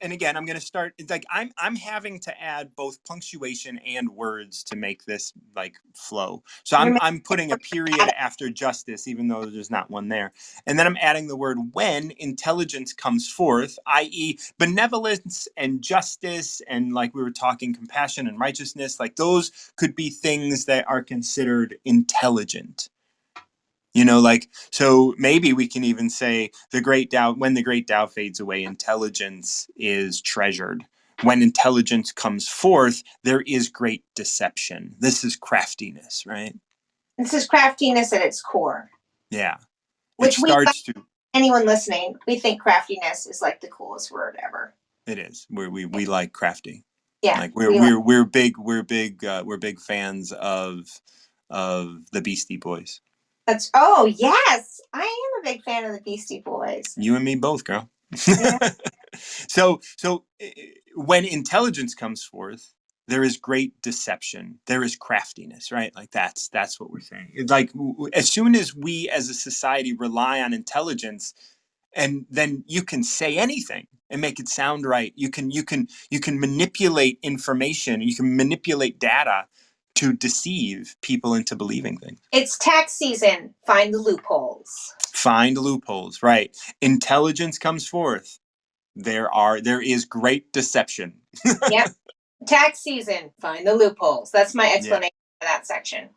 and again, I'm going to start. It's like I'm having to add both punctuation and words to make this like flow. So I'm putting a period after justice, even though there's not one there. And then I'm adding the word when intelligence comes forth, i.e., benevolence and justice, and like we were talking, compassion and righteousness. Like those could be things that are considered intelligent. You know, like, so maybe we can even say the great Tao, when the great Tao fades away, intelligence is treasured. When intelligence comes forth, there is great deception. This is craftiness, right?
This is craftiness at its core.
Yeah.
Which anyone listening, we think craftiness is like the coolest word ever.
It is. We like crafty.
Yeah.
Like we're big fans of the Beastie Boys.
Oh yes, I am a big fan of the Beastie Boys.
You and me both, girl.
Yeah.
So when intelligence comes forth, there is great deception. There is craftiness, right? Like that's what we're saying. It's like as soon as we as a society rely on intelligence, and then you can say anything and make it sound right. You can manipulate information. You can manipulate data to deceive people into believing things.
It's tax season. Find the loopholes.
Find loopholes, right? Intelligence comes forth. There is great deception.
Yep. Tax season. Find the loopholes. That's my explanation for that section.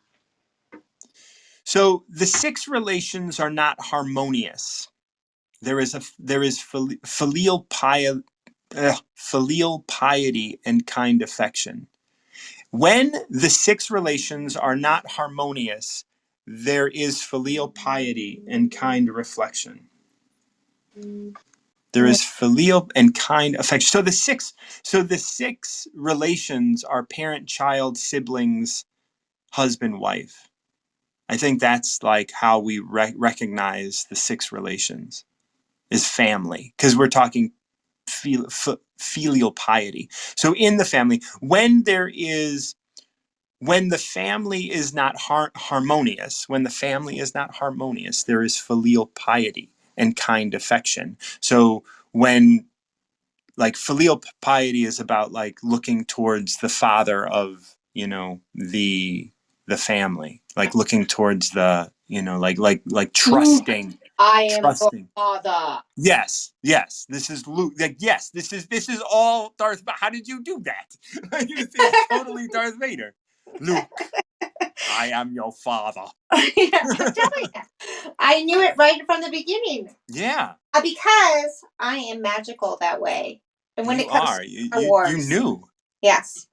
So the 6 relations are not harmonious. There is filial piety and kind affection. When the 6 relations are not harmonious, there is filial piety and kind reflection. There is filial and kind affection. So the six relations are parent, child, siblings, husband, wife. I think that's like how we recognize the 6 relations is family, because we're talking filial piety. So in the family, when the family is not harmonious, there is filial piety and kind affection. So when like filial piety is about like looking towards the father of, the family, like looking towards the, like trusting.
I am your father.
Yes. This is Luke. Like, yes, this is all Darth. How did you do that? It's totally Darth Vader. Luke, I am your father.
Yeah, I'm telling you. I knew it right from the beginning.
Yeah.
Because I am magical that way. And when it comes to Star Wars,
you knew.
Yes.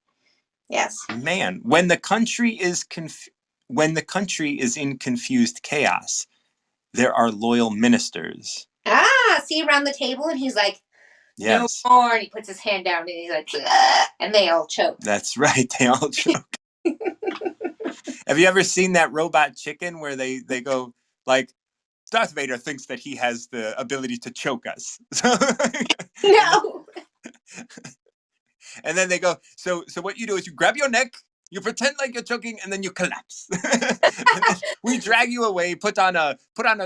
Man, when the country is in confused chaos, there are loyal ministers.
See around the table and he's like,
yes.
No more. And he puts his hand down and he's like, and they all choke.
That's right. They all choke. Have you ever seen that Robot Chicken where they go like, Darth Vader thinks that he has the ability to choke us.
No.
And then they go, so what you do is you grab your neck, you pretend like you're choking, and then you collapse. And then we drag you away, put on a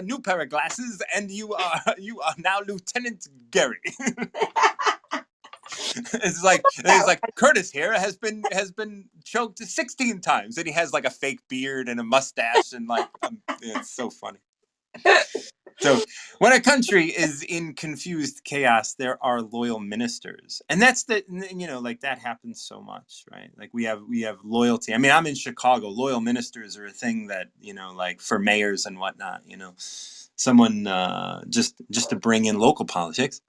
new pair of glasses, and you are now Lieutenant Gary. it's like Curtis here has been choked 16 times, and he has like a fake beard and a mustache, and like it's so funny. So when a country is in confused chaos, there are loyal ministers, and that's like that happens so much, right? Like we have loyalty. I mean, I'm in Chicago. Loyal ministers are a thing that like for mayors and whatnot. Someone just to bring in local politics.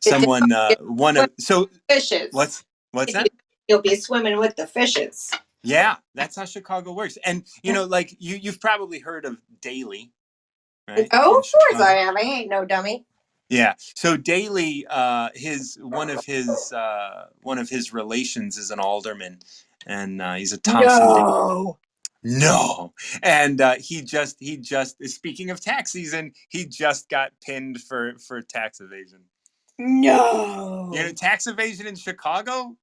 Someone one of so
fishes.
what's that?
You'll be swimming with the fishes.
Yeah, that's how Chicago works. And like you've probably heard of Daley, right?
Oh,
In
of course I
Chicago.
am. I ain't no dummy.
Yeah. So Daley, one of his relations is an alderman, and he's a Thompson.
No.
No, and he just speaking of tax season, he just got pinned for tax evasion.
No.
Tax evasion in Chicago,